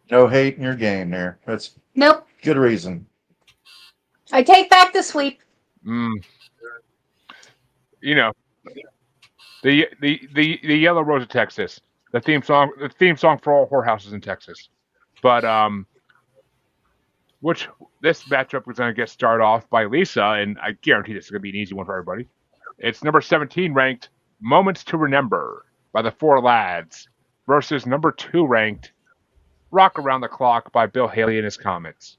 No hate in your game there. That's Nope. good reason. I take back the sweep. You know, the Yellow Rose of Texas, the theme song for all whorehouses in Texas. But which this matchup was going to get started off by Lisa, and I guarantee this is going to be an easy one for everybody. It's number 17 ranked "Moments to Remember" by the Four Lads versus number 2 ranked "Rock Around the Clock" by Bill Haley and his Comets.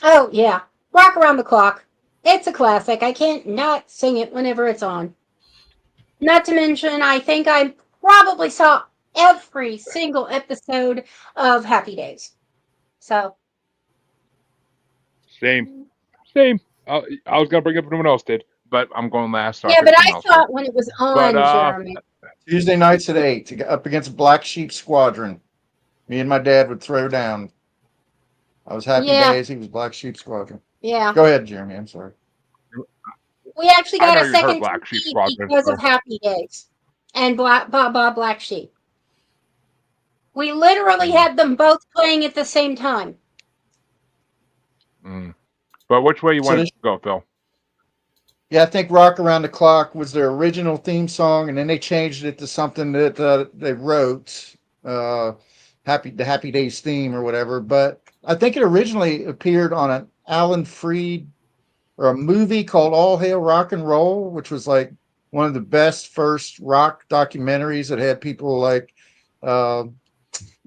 Oh yeah, Rock Around the Clock. It's a classic. I can't not sing it whenever it's on. Not to mention, I think I probably saw every single episode of Happy Days. So Same. I was going to bring up what no one else did, but I'm going last. So yeah, but I else saw did. it when it was on, But, Jeremy. Tuesday nights at 8 up against Black Sheep Squadron. Me and my dad would throw down. I was Happy Yeah. Days. He was Black Sheep Squadron. Yeah. Go ahead, Jeremy. I'm sorry. We actually I got know a you heard second Black Sheep TV Squadron, because so- of Happy Days and Black Sheep. We literally had them both playing at the same time. But which way you So want to go, Phil? Yeah, I think "Rock Around the Clock" was their original theme song, and then they changed it to something that they wrote, the Happy Days theme or whatever. But I think it originally appeared on an Alan Freed or a movie called "All Hail Rock and Roll," which was like one of the best first rock documentaries that had people like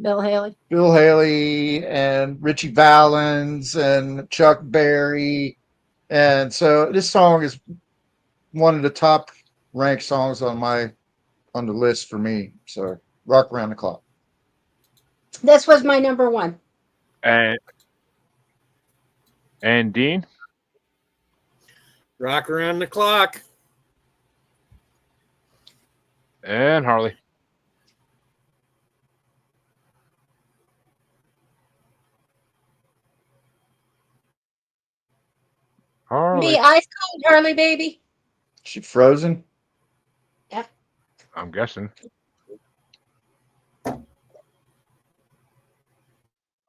Bill Haley and Richie Valens and Chuck Berry. And so this song is one of the top ranked songs on the list for me. So "Rock Around the Clock." This was my number one. And Dean? Rock Around the Clock. And Harley. Be ice cold, Harley, baby. She frozen? Yeah. I'm guessing.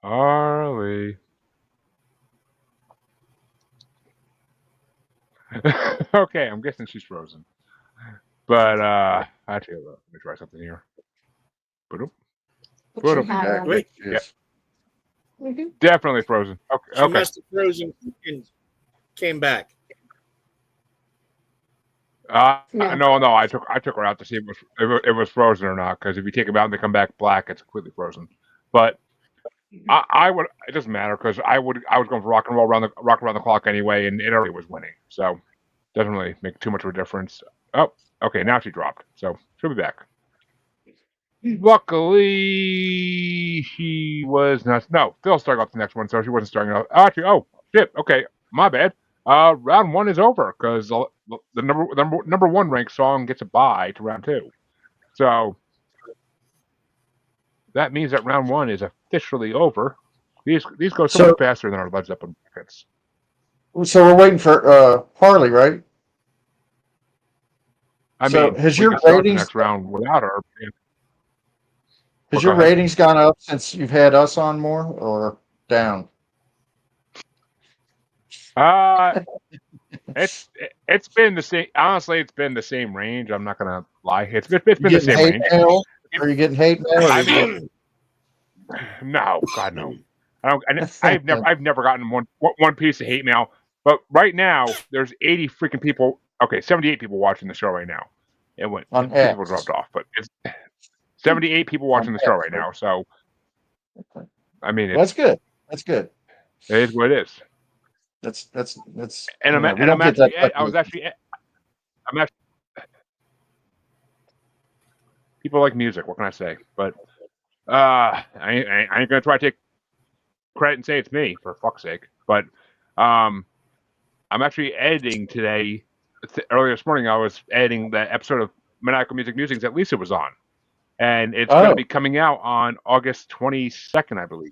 Harley. Okay, I'm guessing she's frozen. But actually, let me try something here. Wait. Yes. Definitely frozen. Okay. She must have frozen and came back. No. I took her out to see if it was frozen or not. Because if you take them out and they come back black, it's completely frozen. But I would. It doesn't matter because I was going for rock around the clock anyway, and it already was winning. So doesn't really make too much of a difference. Oh, okay. Now she dropped, so she'll be back. Luckily, she was not. No, Phil started off the next one, so she wasn't starting off. Actually, oh shit. Okay, my bad. Round 1 is over because the number 1 ranked song gets a bye to round 2. So that means that round 1 is officially over. These go so much faster than our Led Zeppelin brackets. So we're waiting for Harley, right? I So mean, has we your could start the ratings next round without her? has Well, your go ahead. ratings gone up since you've had us on more or down? It's been the same. Honestly, it's been the same range. I'm not gonna lie. It's been the You same getting range. hate mail? Are you getting hate mail? I mean, no, God no. I've never gotten one piece of hate mail. But right now, there's 80 freaking people. Okay, 78 people watching the show right now. It went. On Two people X. dropped off, but it's 78 people watching the show right now. So, I mean, That's good. That's good. It is what it is. That's And you know, we I'm don't get actually. that I was actually. I'm actually. people like music. What can I say? But I ain't gonna try to take credit and say it's me for fuck's sake. But I'm actually editing today. Earlier this morning, I was editing the episode of Maniacal Music Musings that Lisa was on, and it's going to be coming out on August 22nd, I believe.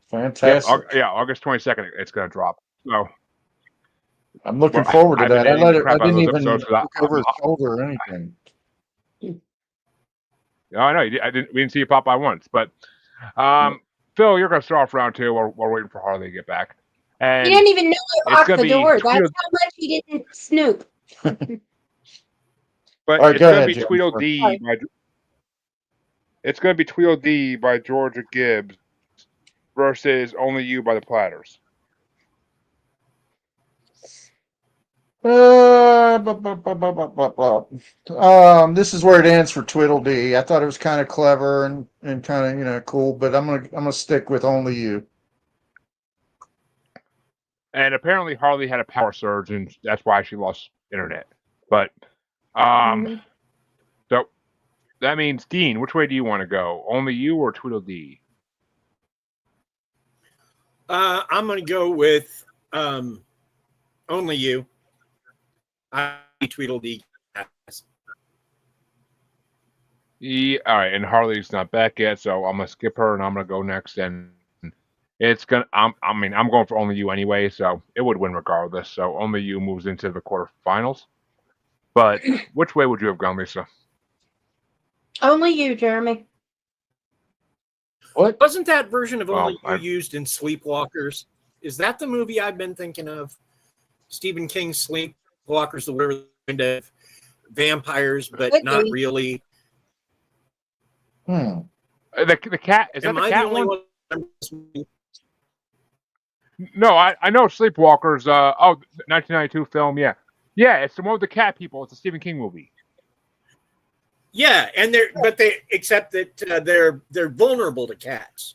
Fantastic. Yeah, August 22nd. It's going to drop. So I'm looking forward to I've that. been I editing the crap didn't out of those even episodes for that. look over his shoulder or anything. Yeah, I know. We didn't see you pop by once, but Phil, you're going to start off round two. We're waiting for Harley to get back. And He didn't even know I locked the door. That's Tweedle- how much he didn't snoop. But right, it's go going to ahead, be Jim. Tweedledee by. It's going to be Tweedledee by Georgia Gibbs versus Only You by the Platters. This is where it ends for Tweedledee. I thought it was kind of clever and kind of cool, but I'm gonna stick with Only You. And apparently Harley had a power surge, and that's why she lost internet. But so that means Dean, which way do you want to go? Only You or Tweedledee? I'm going to go with Only You. Tweedledee. Yeah, all right, and Harley's not back yet, so I'm gonna skip her, and I'm gonna go next. And it's gonna. I'm going for Only You anyway, so it would win regardless. So Only You moves into the quarterfinals. But which way would you have gone, Lisa? Only You, Jeremy. What? Wasn't that version of Only Well, You used in Sleepwalkers? Is that the movie I've been thinking of? Stephen King's Sleepwalkers, the weird kind of vampires, but not really. The cat is that Am the I cat the only one? one? No, I know Sleepwalkers. 1992 film. Yeah, it's the one with the cat people. It's a Stephen King movie. Yeah, and except that they're vulnerable to cats,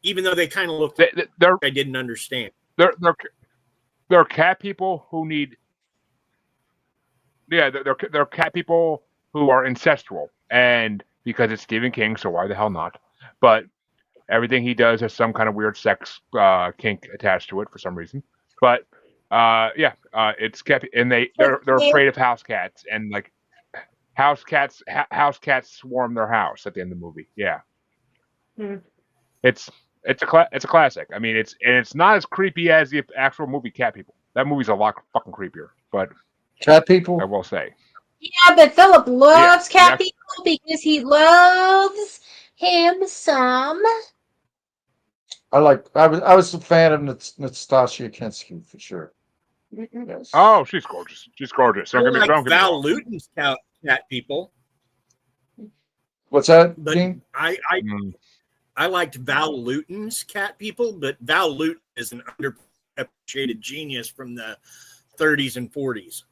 even though they kind of look. I didn't understand. They're cat people who need. Yeah, they're cat people who are incestual, and because it's Stephen King, so why the hell not? But everything he does has some kind of weird sex kink attached to it for some reason. But it's cat, and they're afraid of house cats, and like house cats swarm their house at the end of the movie. Yeah, it's a classic. I mean, it's not as creepy as the actual movie Cat People. That movie's a lot fucking creepier, but Cat People, I will say. Yeah, but Philip loves Cat People because he loves him some. I was a fan of Nastasia Kinski for sure. Yes. Oh, she's gorgeous. Don't get me Val wrong. Luton's Cat People. What's that? But I liked Val Luton's Cat People, but Val Luton is an underappreciated genius from the 30s and 40s.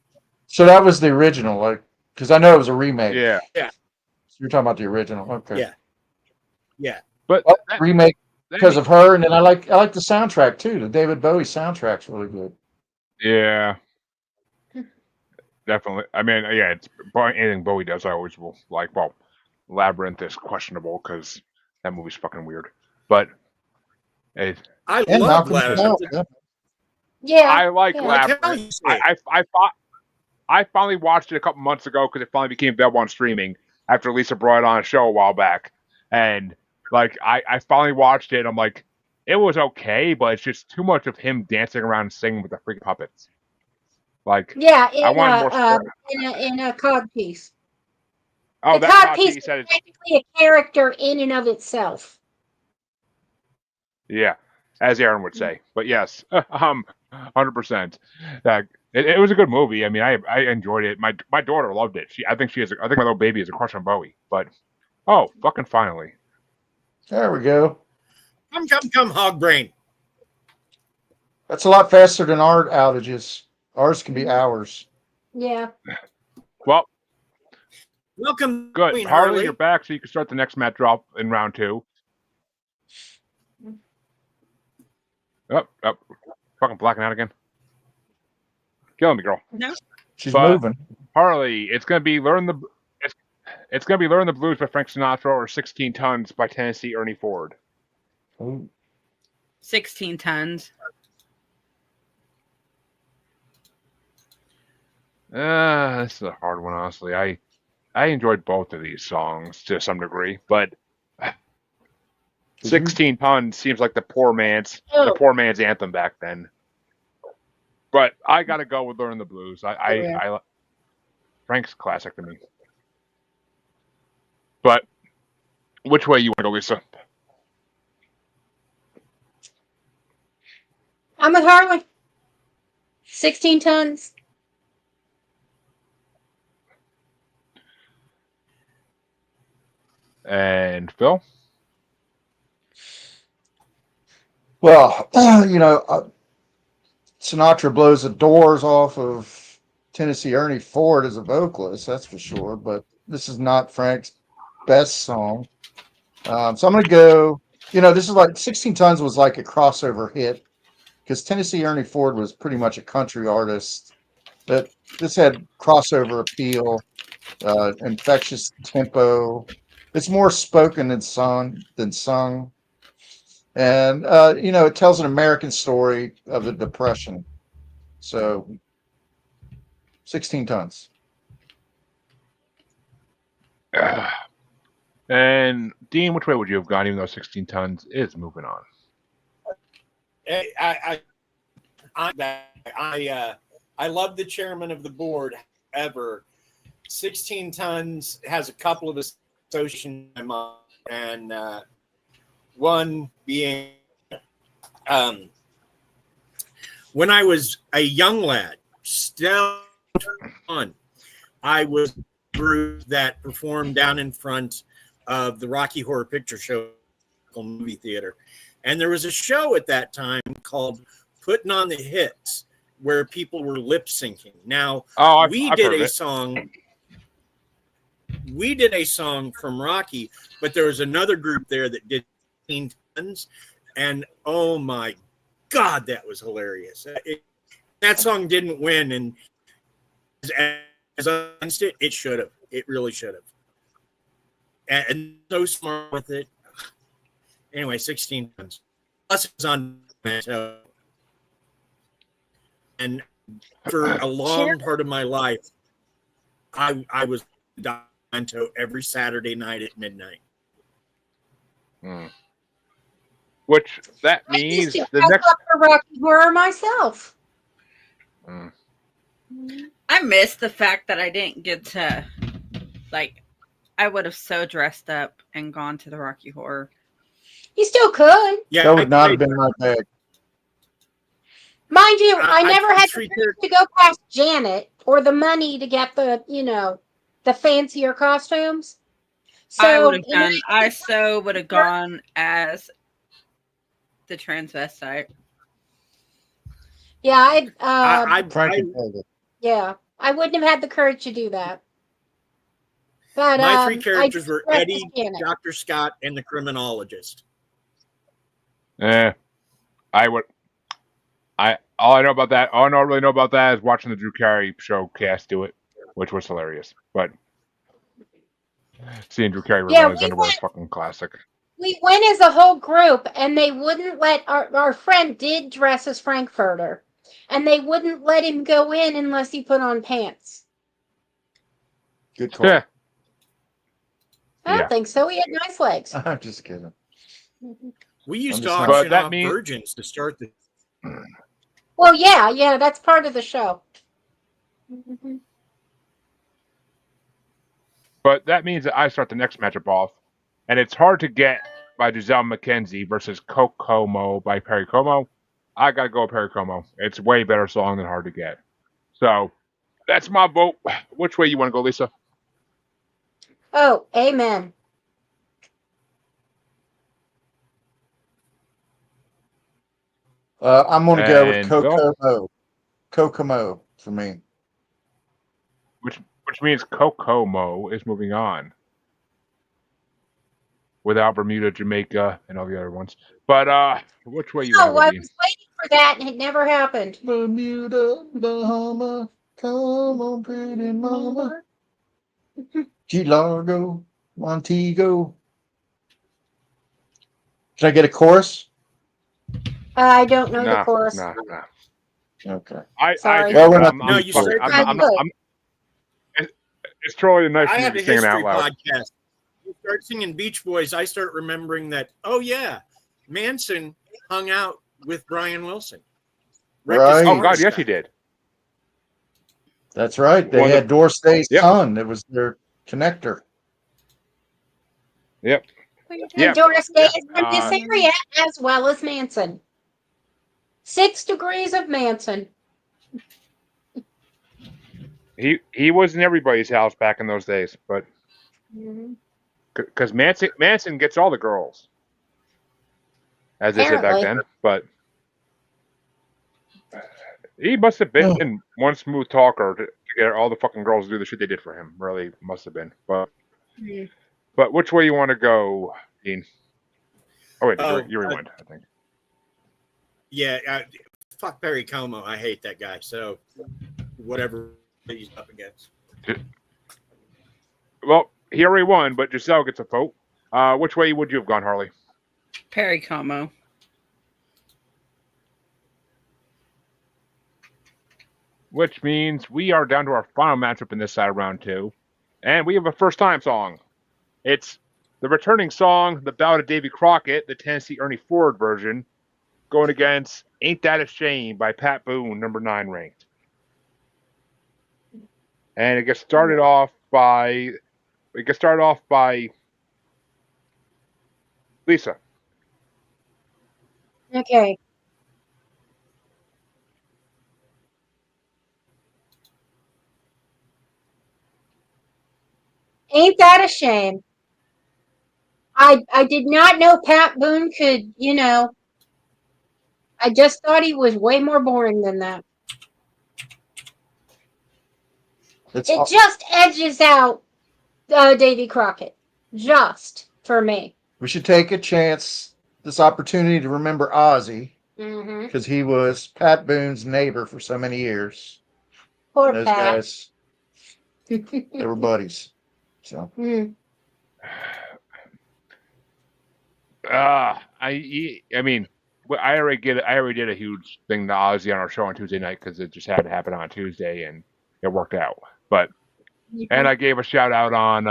So that was the original, like, because I know it was a remake. Yeah. So you're talking about the original, okay? Yeah. But remake because of her, and then I like the soundtrack too. The David Bowie soundtrack's really good. Yeah. Definitely. I mean, yeah, it's anything Bowie does, I always will like. Well, Labyrinth is questionable because that movie's fucking weird. But I love Labyrinth. Yeah, I like Labyrinth. I finally watched it a couple months ago because it finally became available on streaming after Lisa brought it on a show a while back, and like I finally watched it. I'm like, it was okay, but it's just too much of him dancing around and singing with the freaking puppets. Like, I wanted more in a cod piece. Oh, the that cod piece is technically a character in and of itself. Yeah, as Aaron would say. But yes, 100%. It was a good movie. I mean, I enjoyed it. My daughter loved it. I think my little baby has a crush on Bowie. But fucking finally. There we go. Come, hog brain. That's a lot faster than our outages. Ours can be hours. Yeah. Well, welcome. Good. Queen Harley, you're back, so you can start the next match drop in round 2. Fucking blacking out again. Killing me, girl. No. She's moving. Harley, it's gonna be It's going to be Learn the Blues by Frank Sinatra or 16 Tons by Tennessee Ernie Ford. 16 Tons. This is a hard one, honestly. I enjoyed both of these songs to some degree, but 16 Tons seems like the poor man's anthem back then. But I got to go with Learn the Blues. I Frank's classic to me. But which way you want to go, Lisa? I'm with Harley. 16 Tons. And Phil? Well, Sinatra blows the doors off of Tennessee Ernie Ford as a vocalist, that's for sure. But this is not Frank's best song. So I'm going to go, this is like 16 Tons was like a crossover hit because Tennessee Ernie Ford was pretty much a country artist. But this had crossover appeal, infectious tempo. It's more spoken than sung. And, it tells an American story of the Depression. So, 16 Tons. And Dean, which way would you have gone, even though 16 Tons is moving on? I love the chairman of the board. However, 16 Tons has a couple of associations in my mind, and one being when I was a young lad, still fun, I was a group that performed down in front of the Rocky Horror Picture Show movie theater. And there was a show at that time called Putting on the Hits where people were lip syncing. Now, we did a song from Rocky, but there was another group there that did 16 Tons, and oh my God, that was hilarious. That song didn't win, and as against it, it should have. It really should have. And so smart with it. Anyway, 16 Tons. Plus, it was on and for a long part of my life, I was Danto every Saturday night at midnight. Which that means the next Rocky Horror myself. I miss the fact that I didn't get to, I would have so dressed up and gone to the Rocky Horror. You still could. Yeah, that would not have been my bag. Mind you, I never had the courage to go past Janet or the money to get the fancier costumes. So I would have gone as the transvestite. Yeah, I I wouldn't have had the courage to do that. But my three characters were Eddie, Dr. Scott, and the criminologist. All I really know about that is watching the Drew Carey show cast do it, which was hilarious. But seeing Drew Carey wear his underwear is fucking classic. We went as a whole group, and they wouldn't let our friend did dress as Frankfurter, and they wouldn't let him go in unless he put on pants. Good call. Yeah. I don't think so. He had nice legs. I'm just kidding. We used to auction off virgins to start the. Well, yeah, that's part of the show. But that means that I start the next matchup off, and it's Hard to Get by Giselle McKenzie versus Kokomo by Perry Como. I gotta go with Perry Como. It's a way better song than Hard to Get. So that's my vote. Which way you want to go, Lisa? Oh, amen. I'm going to go with Kokomo. Kokomo for me. Which means Kokomo is moving on. Without Bermuda, Jamaica, and all the other ones. But which way you want to go? I was waiting for that, and it never happened. Bermuda, Bahama, come on, pretty mama. Key Largo, Montego. Should I get a chorus? I don't know the Nah, chorus. nah. Okay. Sorry. Do, Well, but we're not I'm, No, I'm, you fuck- certainly I'm, I'm, I'm, it's totally nice I for you have to a be singing out history loud. podcast. You start singing Beach Boys, I start remembering that, oh, yeah, Manson hung out with Brian Wilson. Right. Oh, God, yes, he did. That's right. They One had of Doris Day's Yep. son. It was their connector. Yep. And Doris Day Yeah. is from this area as well as Manson. 6 degrees of Manson. He was in everybody's house back in those days, but Mhm. because Manson gets all the girls, as they said back Apparently. then. But he must have been one smooth talker to get all the fucking girls to do the shit they did for him. Really must have been. But Mhm. but which way you want to go, Dean? Oh wait, Oh, you rewind. I think. Yeah, fuck Perry Como. I hate that guy. So whatever he's up against. Well, he already won, but Giselle gets a vote. Which way would you have gone, Harley? Perry Como. Which means we are down to our final matchup in this side of round 2. And we have a first time song. It's the returning song, The Ballad of Davy Crockett, the Tennessee Ernie Ford version, going against Ain't That a Shame by Pat Boone, number 9 ranked. And it gets started off by Lisa. Okay. Ain't that a shame? I did not know Pat Boone could, I just thought he was way more boring than that. It just edges out Davy Crockett. Just for me. We should take a chance, this opportunity to remember Ozzy, Mm-hmm. because he was Pat Boone's neighbor for so many years. Poor Those Pat. guys, they were buddies. So. I mean, I already did a huge thing to Ozzy on our show on Tuesday night because it just had to happen on Tuesday and it worked out. But and I gave a shout out on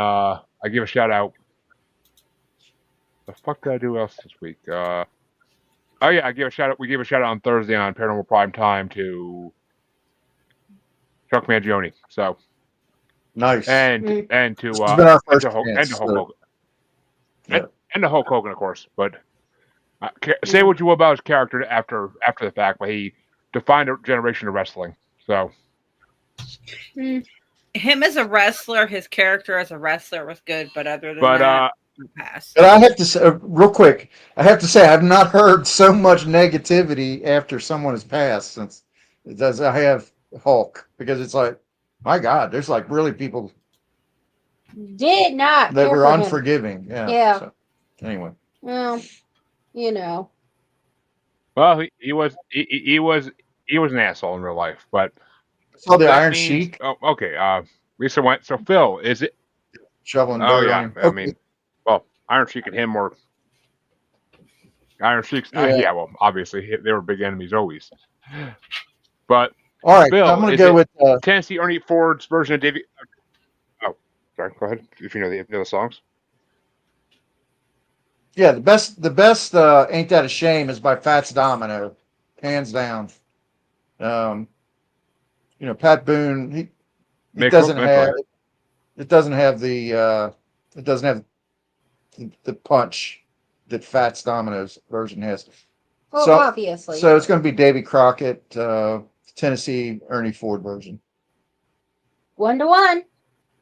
the fuck did I do else this week? Oh yeah, I gave a shout out. We gave a shout out on Thursday on Paranormal Prime Time to Chuck Mangione. So nice. and to Hulk Hogan, of course. But say what you will about his character after the fact, but he defined a generation of wrestling. So him as a wrestler, his character as a wrestler was good, but other than that, pass. But I have to say, real quick, I've not heard so much negativity after someone has passed since I have Hulk, because it's like, my God, there's like really people did not that were him. unforgiving. Yeah. Yeah. So, anyway. Well, Well, he was an asshole in real life, but the Iron Sheik. Oh, okay. Lisa went. So Phil, is it shoveling dirt? Oh yeah. On him. I mean, well, Iron Sheik and him were Iron Sheik's. Yeah. Well, obviously they were big enemies always. But all right, Bill, I'm going to go with Tennessee Ernie Ford's version of Davy. Oh, sorry. Go ahead. If you know the songs. Yeah, the best Ain't That a Shame is by Fats Domino, hands down. Pat Boone, it doesn't have the punch that Fats Domino's version has. Well, so, obviously. So it's going to be Davy Crockett, Tennessee Ernie Ford version. 1-1.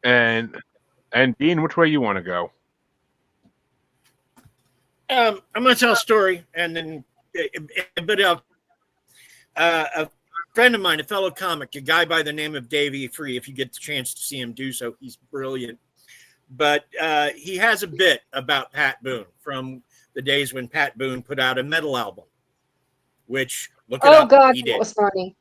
And Dean, which way you want to go? I'm going to tell a story, and then, but a friend of mine, a fellow comic, a guy by the name of Davey Free, if you get the chance to see him do so, he's brilliant. But he has a bit about Pat Boone from the days when Pat Boone put out a metal album, which, look it up, God, he did. That was funny.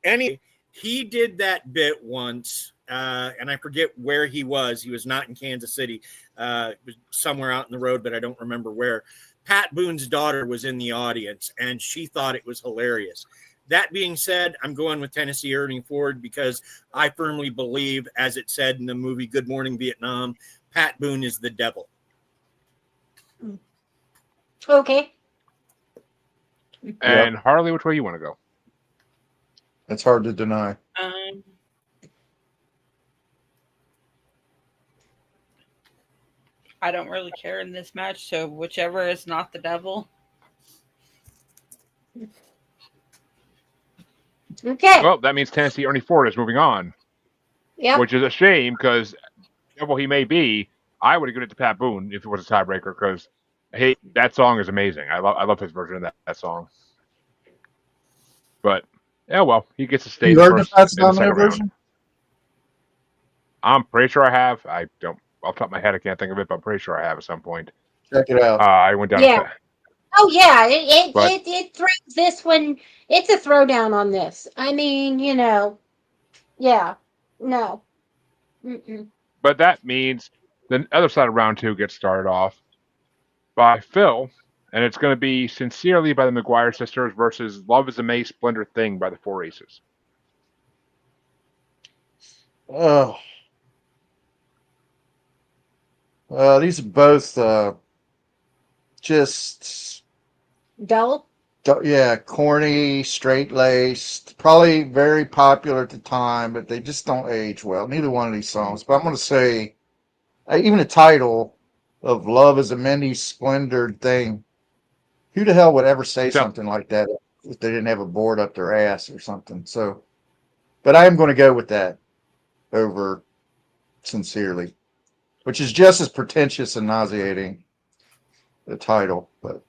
Anyway, he did that bit once and I forget where he was. He was not in Kansas City. It was somewhere out in the road, but I don't remember where. Pat Boone's daughter was in the audience, and she thought it was hilarious. That being said, I'm going with Tennessee Ernie Ford because I firmly believe, as it said in the movie Good Morning Vietnam, Pat Boone is the devil. Okay. And Harley, which way you want to go? That's hard to deny. I don't really care in this match, so whichever is not the devil. Okay. Well, that means Tennessee Ernie Ford is moving on, Yep. which is a shame because, devil he may be, I would have given it to Pat Boone if it was a tiebreaker because, hey, that song is amazing. I love his version of that song. But yeah, well, he gets to stay in the first and the second round. I'm pretty sure I have. I don't. Off the top of my head, I can't think of it, but I'm pretty sure I have at some point. Check it out. I went down. Yeah. Oh yeah, But- it throws this one. It's a throwdown on this. I mean, yeah, no. Mm-mm. But that means the other side of round 2 gets started off by Phil, and it's going to be Sincerely by the McGuire Sisters versus Love is a May Splendor Thing by the Four Aces. Oh. These are both just, Dull. yeah, corny, straight-laced, probably very popular at the time, but they just don't age well. Neither one of these songs. But I'm going to say, even the title of Love is a Many Splendored Thing, who the hell would ever say something like that if they didn't have a board up their ass or something? So, but I am going to go with that over Sincerely, which is just as pretentious and nauseating, the title, but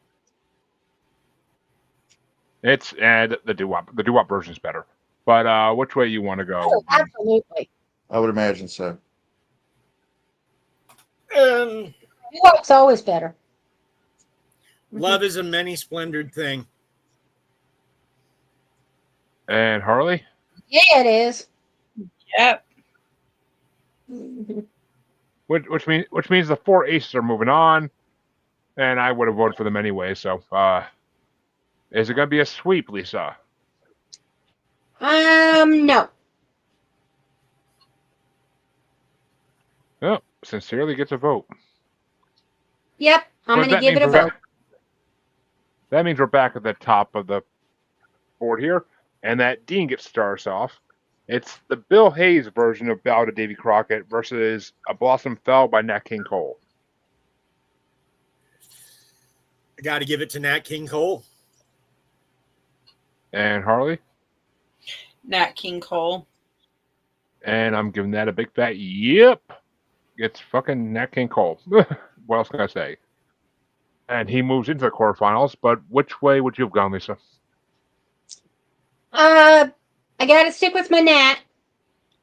It's the doo-wop version is better. But which way you want to go? Oh, absolutely. I would imagine so. Doo-wop's always better. Love is a many splendored thing. And Harley? Yeah, it is. Yep. Which means the Four Aces are moving on, and I would have voted for them anyway. So, is it going to be a sweep, Lisa? No. Oh, Sincerely gets a vote. Yep, I'm But going to that give it a means we're vote. That means we're back at the top of the board here, and that Dean gets to start us off. It's the Bill Hayes version of Ballad of Davy Crockett versus A Blossom Fell by Nat King Cole. I got to give it to Nat King Cole. And Harley? Nat King Cole. And I'm giving that a big fat yep. It's fucking Nat King Cole. What else can I say? And he moves into the quarterfinals, but which way would you have gone, Lisa? I got to stick with my Nat.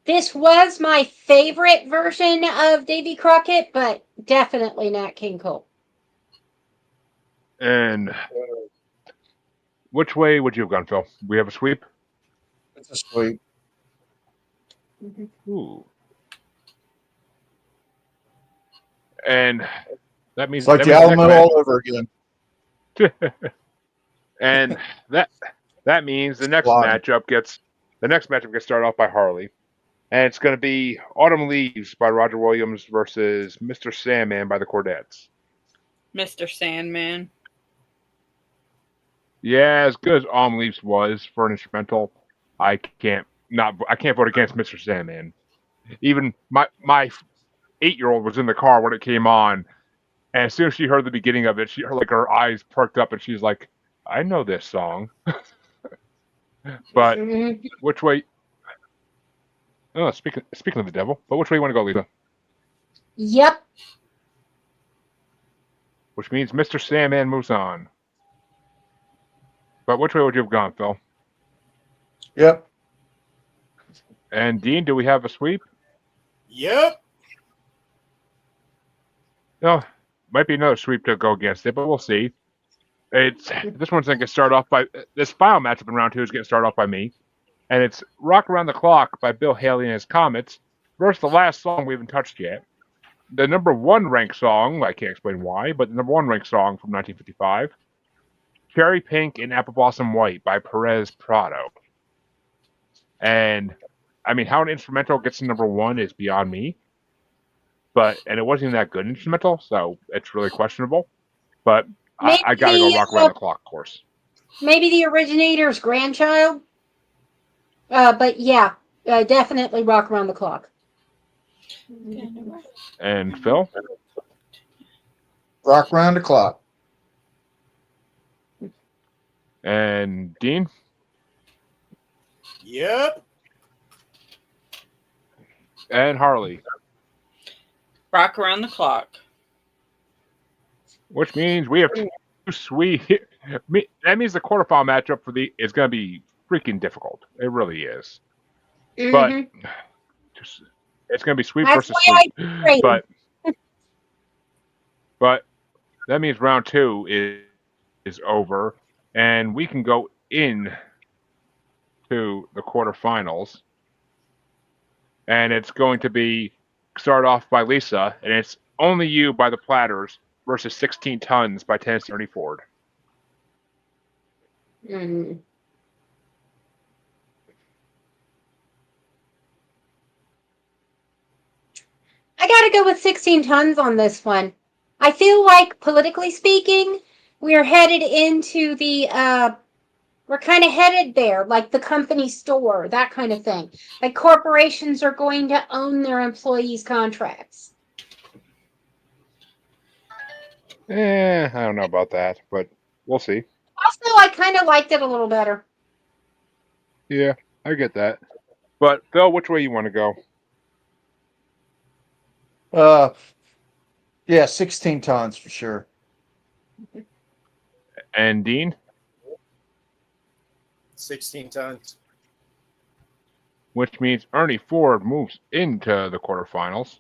This was my favorite version of Davy Crockett, but definitely Nat King Cole. And which way would you have gone, Phil? We have a sweep? It's a sweep. Ooh. And that means It's like that the means Alamo all over again. And that means the next matchup gets started off by Harley. And it's going to be Autumn Leaves by Roger Williams versus Mr. Sandman by the Chordettes. Mr. Sandman. Yeah, as good as Autumn Leaves was for an instrumental, I can't vote against Mr. Sandman. Even my 8-year-old was in the car when it came on, and as soon as she heard the beginning of it, her eyes perked up, and she's like, "I know this song." But which way? Oh, speaking of the devil, but which way you want to go, Lisa? Yep. Which means Mr. Sandman moves on. But which way would you have gone, Phil? Yep. And Dean, do we have a sweep? Yep. No, might be another sweep to go against it, but we'll see. This one's going to get started off by this final matchup in round 2 is getting started off by me, and it's "Rock Around the Clock" by Bill Haley and his Comets versus the last song we haven't touched yet. The number one ranked song, I can't explain why, but the number one ranked song from 1955, Cherry Pink and Apple Blossom White by Perez Prado. And, I mean, how an instrumental gets to number one is beyond me. And it wasn't even that good instrumental, so it's really questionable. But I gotta go Rock Around the Clock, of course. Maybe the originator's grandchild. But yeah, definitely Rock Around the Clock. And Phil? Rock Around the Clock. And Dean? Yep. And Harley? Rock Around the Clock. Which means we have two sweet. That means the quarterfinal matchup is going to be freaking difficult. It really is. Mm-hmm. But it's going to be sweet versus sweet. But that means round two is over, and we can go in to the quarterfinals. And it's going to be start off by Lisa, and it's Only You by the Platters versus 16 Tons by Tennessee Ernie Ford. Mm-hmm. I gotta go with 16 Tons on this one. I feel like, politically speaking, we're headed into we're kind of headed there, like the company store, that kind of thing. Like corporations are going to own their employees' contracts. I don't know about that, but we'll see. Also, I kind of liked it a little better. Yeah, I get that. But Phil, which way you want to go? Yeah, 16 Tons for sure. And Dean? 16 Tons. Which means Ernie Ford moves into the quarterfinals.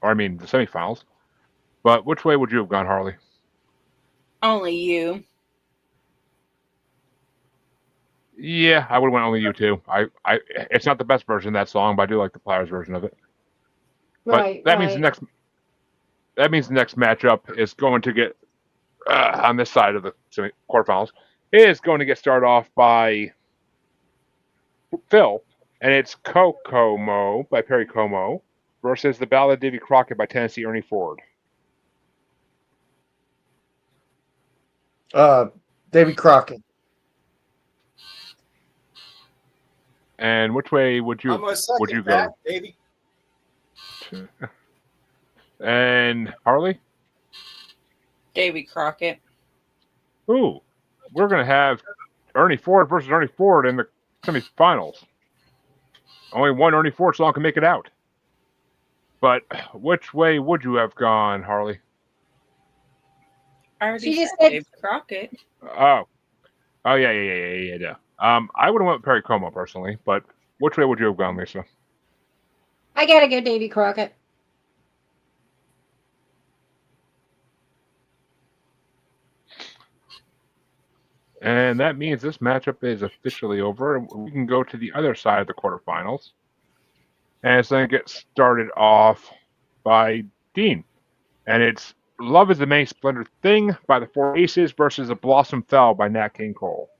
Or, I mean, the semifinals. But which way would you have gone, Harley? Only You. Yeah, I would have went Only You too. It's not the best version of that song, but I do like the Platters version of it. Right. But that means the next matchup is going to get on this side of the quarterfinals is going to get started off by Phil, and it's Kokomo by Perry Como versus The Ballad of Davy Crockett by Tennessee Ernie Ford. Davy Crockett. And which way would you go? Davy. And Harley? Davy Crockett. Ooh, we're going to have Ernie Ford versus Ernie Ford in the semifinals. Only one Ernie Ford song can make it out. But which way would you have gone, Harley? I already said Davy Crockett. Oh, yeah. I would have went with Perry Como personally, but which way would you have gone, Lisa? I gotta go Davy Crockett. And that means this matchup is officially over. We can go to the other side of the quarterfinals. And it's going to get started off by Dean. And it's Love is the Main Splendid Thing by the Four Aces versus A Blossom Fell by Nat King Cole.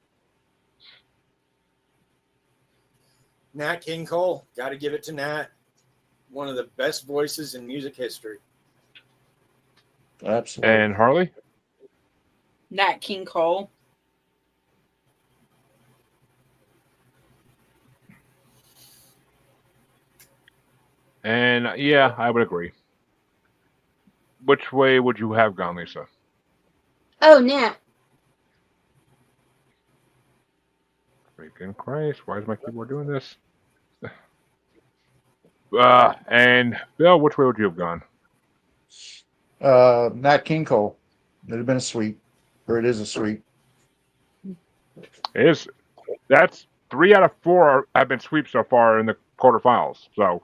Nat King Cole. Got to give it to Nat. One of the best voices in music history. Absolutely. And Harley? Nat King Cole. And yeah, I would agree. Which way would you have gone, Lisa? Oh, Nat. Freaking Christ, why is my keyboard doing this? And Bill, which way would you have gone? Nat King Cole. It'd have been a sweep. Or it is a sweep. It is. That's 3 out of 4 have been sweeps so far in the quarterfinals. So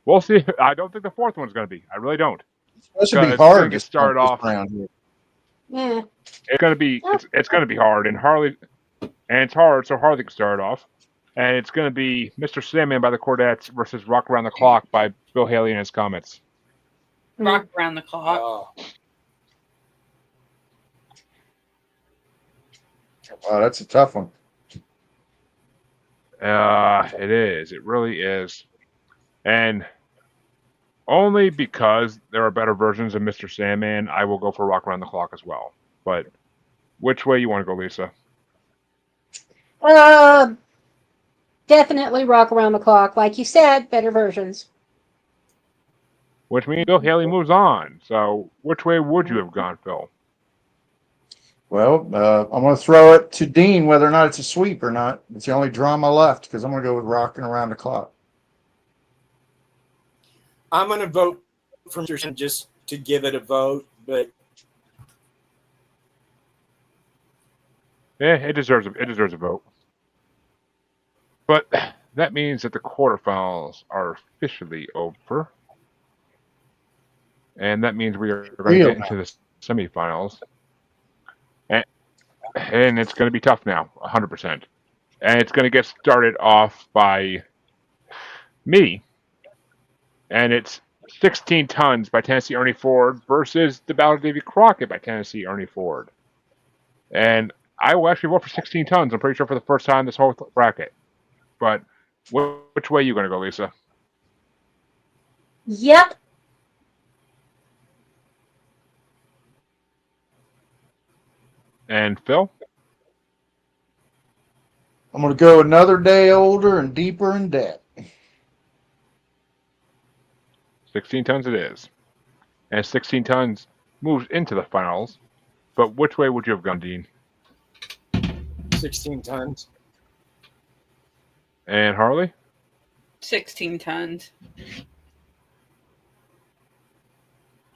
we'll see. I don't think the fourth one's going to be. I really don't. It's supposed to be hard to start off. Yeah. It's going to be hard, and it's hard. So Harley can start off, And it's going to be Mr. Sandman by the Chordettes versus Rock Around the Clock by Bill Haley and his Comets. Rock Around the Clock. Wow, that's a tough one. It is. It really is. And only because there are better versions of Mr. Sandman, I will go for Rock Around the Clock as well. But which way you want to go, Lisa? Definitely Rock Around the Clock. Like you said, better versions. Which means Bill Haley moves on. So which way would you have gone, Phil? Well, I'm going to throw it to Dean whether or not it's a sweep or not. It's the only drama left because I'm going to go with Rocking Around the Clock. I'm going to vote for just to give it a vote, but Yeah, it deserves a vote. But that means that the quarterfinals are officially over. And that means we are going to get into the semifinals. And it's going to be tough now, 100%. And it's going to get started off by me. And it's 16 Tons by Tennessee Ernie Ford versus The Ballad of Davy Crockett by Tennessee Ernie Ford. And I will actually vote for 16 Tons, I'm pretty sure, for the first time this whole bracket. But which way are you going to go, Lisa? Yep. And Phil? I'm going to go Another Day Older and Deeper in Debt. 16 Tons it is. And 16 Tons moves into the finals. But which way would you have gone, Dean? 16 Tons. And Harley? 16 Tons.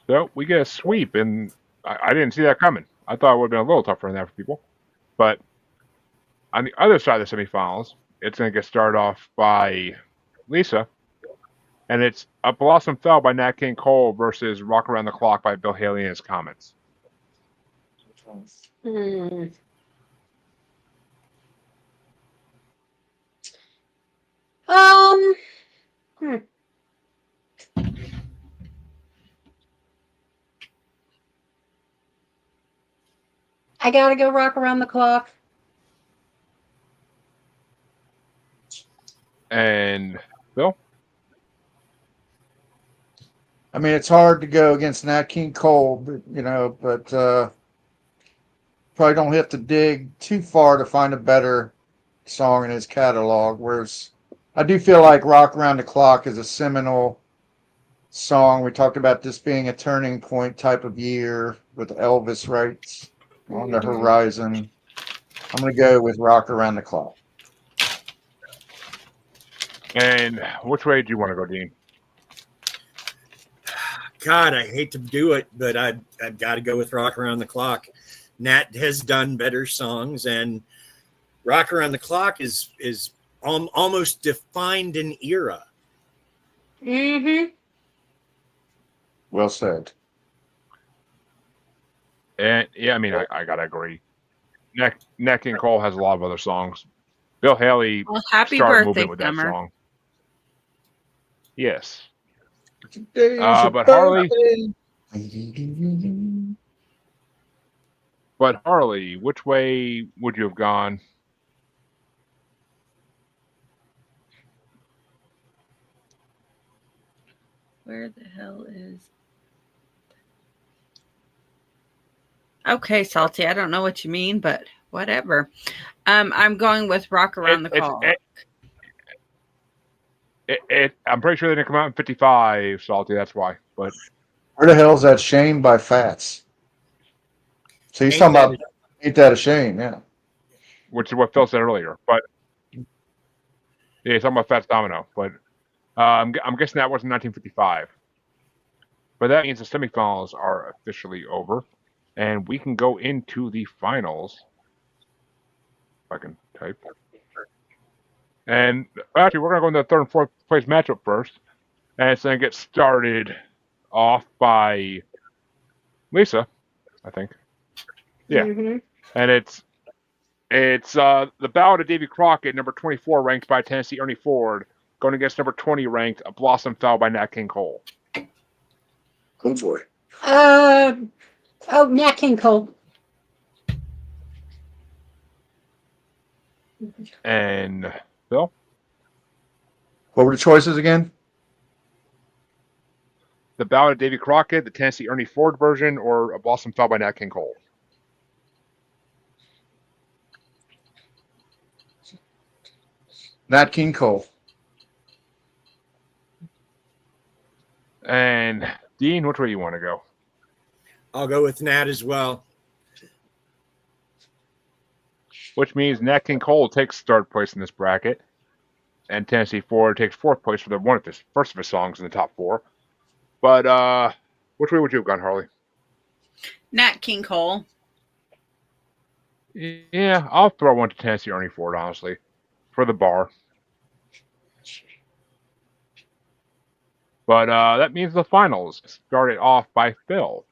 So we get a sweep, and I didn't see that coming. I thought it would have been a little tougher than that for people. But on the other side of the semifinals, it's going to get started off by Lisa. And it's A Blossom Fell by Nat King Cole versus Rock Around the Clock by Bill Haley and his Comets. Hmm. Hmm. I gotta go Rock Around the Clock. And Bill? I mean, it's hard to go against Nat King Cole, but probably don't have to dig too far to find a better song in his catalog. Whereas I do feel like Rock Around the Clock is a seminal song. We talked about this being a turning point type of year with Elvis right on the horizon. I'm going to go with Rock Around the Clock. And which way do you want to go, Dean? God, I hate to do it, but I've got to go with Rock Around the Clock. Nat has done better songs, and Rock Around the Clock is almost defined an era. Mm-hmm. Well said. And yeah, I mean, I gotta agree. Nat King Cole has a lot of other songs. Bill Haley Well, happy started birthday, moving with Summer. that song. Yes. Today's your But Harley, birthday. which way would you have gone? Where the hell is... Okay, Salty, I don't know what you mean, but whatever. I'm going with Rock Around the Clock. I'm pretty sure they didn't come out in 55, Salty, that's why. But Where the hell's that Shame by Fats? So he's talking about Ain't That a Shame, yeah. which is what Phil said earlier. But yeah, he's talking about Fats Domino. But I'm guessing that was in 1955. But that means the semifinals are officially over. And we can go into the finals. If I can type. And actually, we're going to go into the third and fourth place matchup first. And it's going to get started off by Lisa, I think. Yeah. Mm-hmm. And it's It's the Ballad of Davy Crockett, number 24, ranked by Tennessee Ernie Ford, going against number 20 ranked A Blossom Fell by Nat King Cole. Go for it. Nat King Cole. And Bill? What were the choices again? The Ballad of Davy Crockett, the Tennessee Ernie Ford version, or A Blossom Fell by Nat King Cole? Nat King Cole. And Dean, which way you want to go? I'll go with Nat as well. Which means Nat King Cole takes third place in this bracket, and Tennessee Ford takes fourth place for the first of his songs in the top four. But which way would you have gone, Harley? Nat King Cole. Yeah, I'll throw one to Tennessee Ernie Ford, honestly, for the bar. But that means the finals started off by Phil.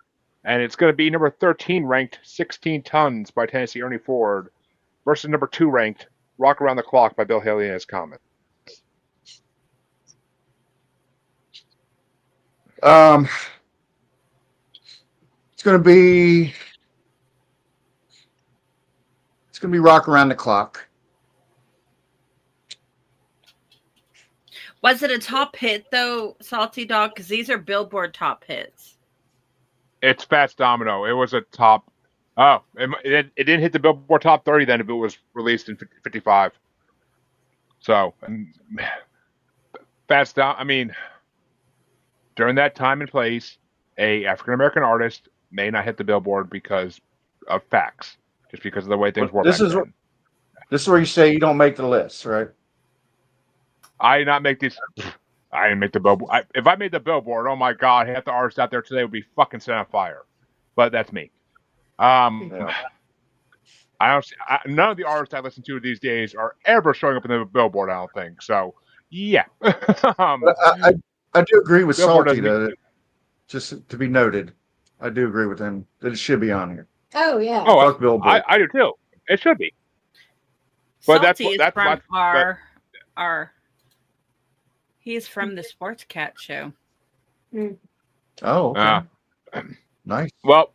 And it's going to be number 13 ranked 16 Tons by Tennessee Ernie Ford versus number 2 ranked Rock Around the Clock by Bill Haley and his comments. It's going to be Rock Around the Clock. Was it a top hit though, Salty Dog? Because these are Billboard top hits. It's Fats Domino. It was a top. Oh, it didn't hit the Billboard top 30 then if it was released in 55. So, Fats Dom. I mean, during that time and place, a African American artist may not hit the Billboard because of facts, just because of the way things were. This is where you say you don't make the list, right? I did not make these. I didn't make the Billboard. If I made the Billboard, oh my God, half the artists out there today would be fucking set on fire. But that's me. Yeah. None of the artists I listen to these days are ever showing up in the Billboard. I don't think so. Yeah. I do agree with Billboard Salty, doesn't though. Just to be noted, I do agree with him that it should be on here. Oh yeah. Oh, Fuck Billboard. I do too. It should be. But Salty is from our. He's from the Sports Cat show. Oh, okay. Nice. Well,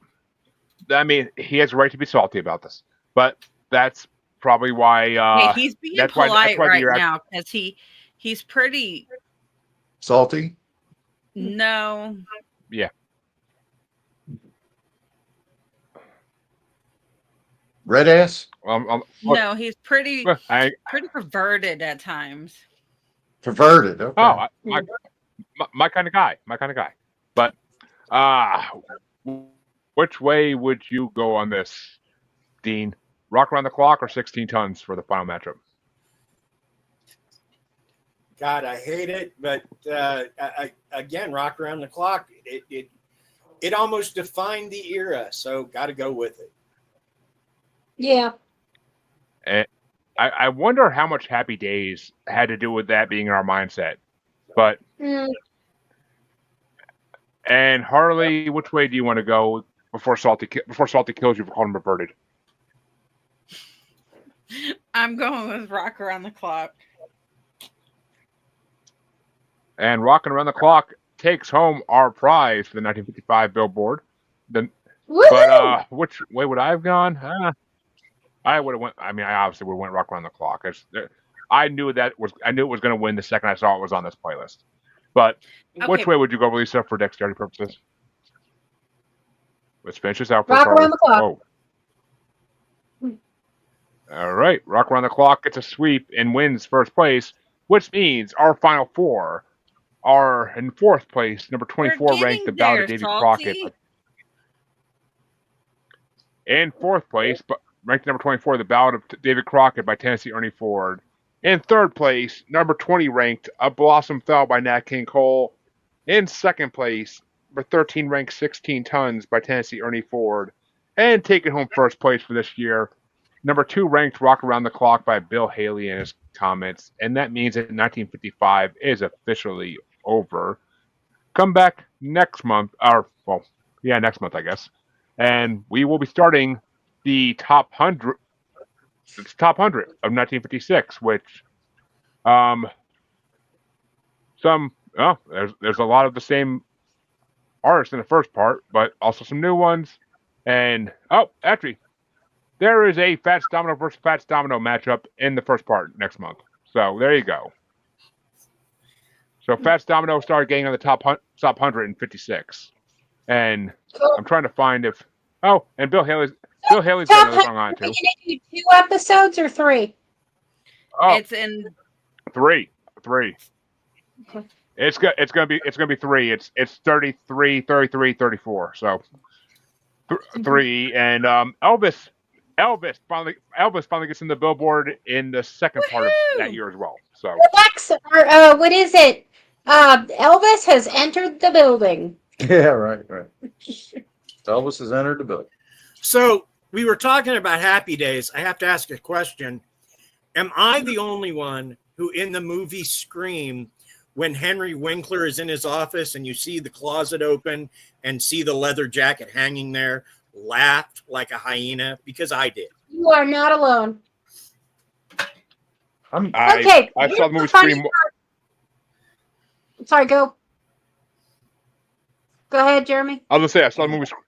I mean, he has a right to be salty about this, but that's probably why. Hey, he's being polite right now because he's pretty Salty? No. Yeah. Red ass? No, he's pretty pretty perverted at times. Perverted. Okay. Oh, my kind of guy. My kind of guy. But which way would you go on this, Dean? Rock Around the Clock or 16 Tons for the final matchup? God, I hate it, but again, Rock Around the Clock. It almost defined the era, so got to go with it. Yeah. And I wonder how much Happy Days had to do with that being in our mindset. But and Harley, which way do you want to go before Salty kills you for calling him perverted? I'm going with Rock Around the Clock. And Rockin' Around the Clock takes home our prize for the 1955 Billboard. But which way would I have gone? I would have went. I mean, I obviously would have went Rock Around the Clock. I knew it was going to win the second I saw it was on this playlist. But which way would you go, Lisa, for dexterity purposes? Let's finish this out. Rock Around the Clock. Oh. All right, Rock Around the Clock gets a sweep and wins first place, which means our final four are in fourth place, number 24 ranked, The Ballad of Davy Crockett. In fourth place, but ranked number 24, The Ballad of David Crockett by Tennessee Ernie Ford. In third place, number 20 ranked, A Blossom Fell by Nat King Cole. In second place, number 13 ranked, 16 Tons by Tennessee Ernie Ford. And taking home first place for this year, number 2 ranked, Rock Around the Clock by Bill Haley in his comments. And that means that 1955 is officially over. Come back next month, next month, I guess. And we will be starting the top 100. it's top 100 of 1956, which there's a lot of the same artists in the first part, but also some new ones. And actually, there is a Fats Domino versus Fats Domino matchup in the first part next month. So there you go. So Fats Domino started getting on the top 156, and I'm trying to find if and Bill Haley's got another song on it too. Are you gonna do 2 episodes or 3? Oh, It's in 3. Okay. It's gonna be 3. It's 33, 33, 34. So 3, and Elvis finally gets in the Billboard in the second part of that year as well. So Alexa, or what is it? Elvis has entered the building. Yeah, right. Elvis has entered the building. So we were talking about Happy Days. I have to ask a question. Am I the only one who in the movie Scream, when Henry Winkler is in his office and you see the closet open and see the leather jacket hanging there, laughed like a hyena? Because I did. You are not alone. I saw the movie Scream. Sorry, go ahead, Jeremy. I was gonna say I saw the movie Scream.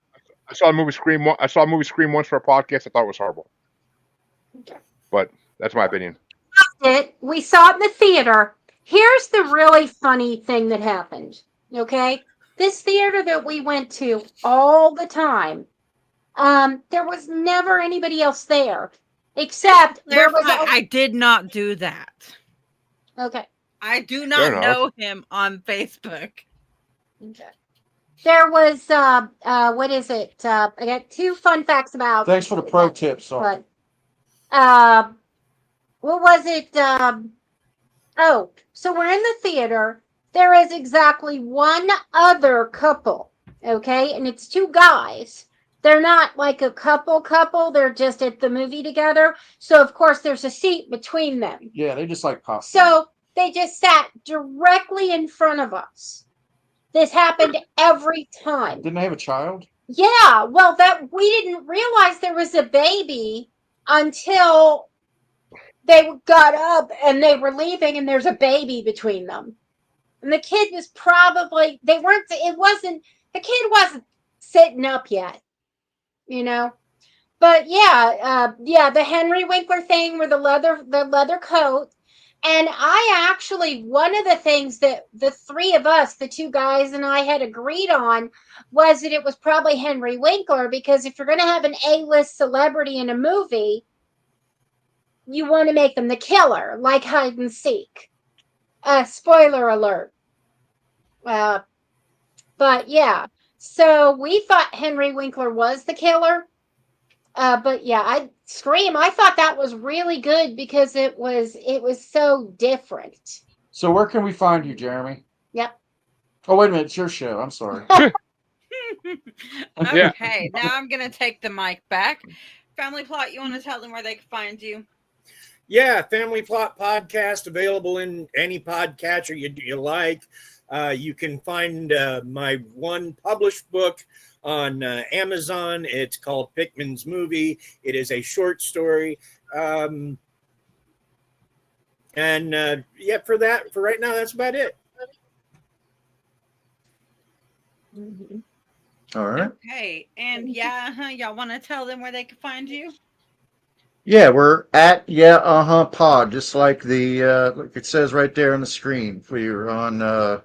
I saw the movie Scream once for a podcast. I thought it was horrible, but that's my opinion. We saw it in the theater. Here's the really funny thing that happened. Okay, this theater that we went to all the time, there was never anybody else there, except there was. I did not do that. Okay. I do not know him on Facebook. Okay. There was what is it? I got 2 fun facts about. Thanks for the pro tips. But what was it? So we're in the theater. There is exactly one other couple, okay, and it's 2 guys. They're not like a couple. They're just at the movie together. So of course there's a seat between them. Yeah, they just like popcorn. So they just sat directly in front of us. This happened every time. Didn't they have a child? Yeah, well, that we didn't realize there was a baby until they got up and they were leaving, and there's a baby between them. And the kid was probably the kid wasn't sitting up yet, you know. But yeah, the Henry Winkler thing with the leather coat. And I actually, one of the things that the 3 of us, the 2 guys and I, had agreed on was that it was probably Henry Winkler, because if you're going to have an A-list celebrity in a movie, you want to make them the killer, like hide and seek. Spoiler alert. But yeah, so we thought Henry Winkler was the killer. But yeah, Scream, I thought that was really good because it was so different. So where can we find you, Jeremy? Yep. Oh, wait a minute. It's your show. I'm sorry. Okay, now I'm going to take the mic back. Family Plot, you want to tell them where they can find you? Yeah, Family Plot Podcast, available in any podcatcher you like. You can find my one published book on Amazon. It's called Pickman's Movie. It is a short story. For right now, that's about it. Mm-hmm. All right. Okay, and y'all want to tell them where they can find you? Yeah, we're at pod, just like like it says right there on the screen. We're on the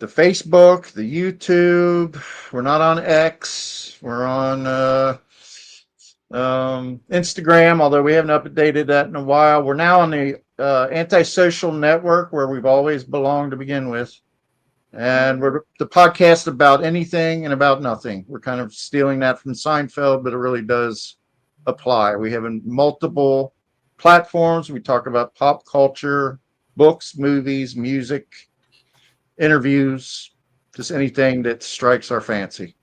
Facebook, the YouTube. We're not on X. We're on Instagram, although we haven't updated that in a while. We're now on the Antisocial Network, where we've always belonged to begin with. And we're the podcast about anything and about nothing. We're kind of stealing that from Seinfeld, but it really does apply. We have multiple platforms. We talk about pop culture, books, movies, music, interviews, just anything that strikes our fancy.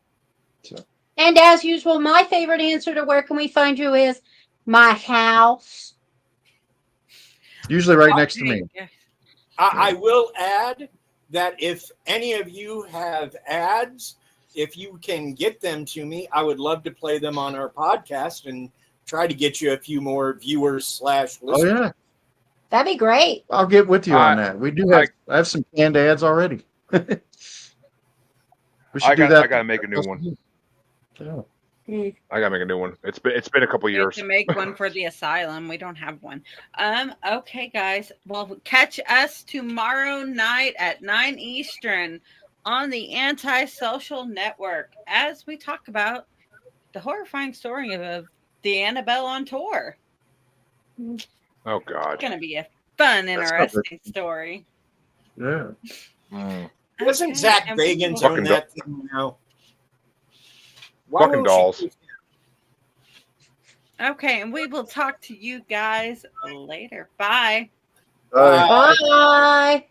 So. And as usual, my favorite answer to where can we find you is my house. Usually right next to me. I will add that if any of you have ads, if you can get them to me, I would love to play them on our podcast and try to get you a few more viewers / listeners. Oh yeah, That'd be great. I'll get with you on that. We do have. I have some canned ads already. We should do that. I gotta make a new one. Yeah. I gotta make a new one. It's been a couple We have years. to make one for the asylum. We don't have one. Okay, guys. Well, catch us tomorrow night at 9 Eastern on the Antisocial Network as we talk about the horrifying story of the Annabelle on tour. Oh God. It's gonna be a fun, interesting story. Yeah. Wasn't Zach Bagans on that thing now? Fucking dolls. Okay, and we will talk to you guys later. Bye. Bye.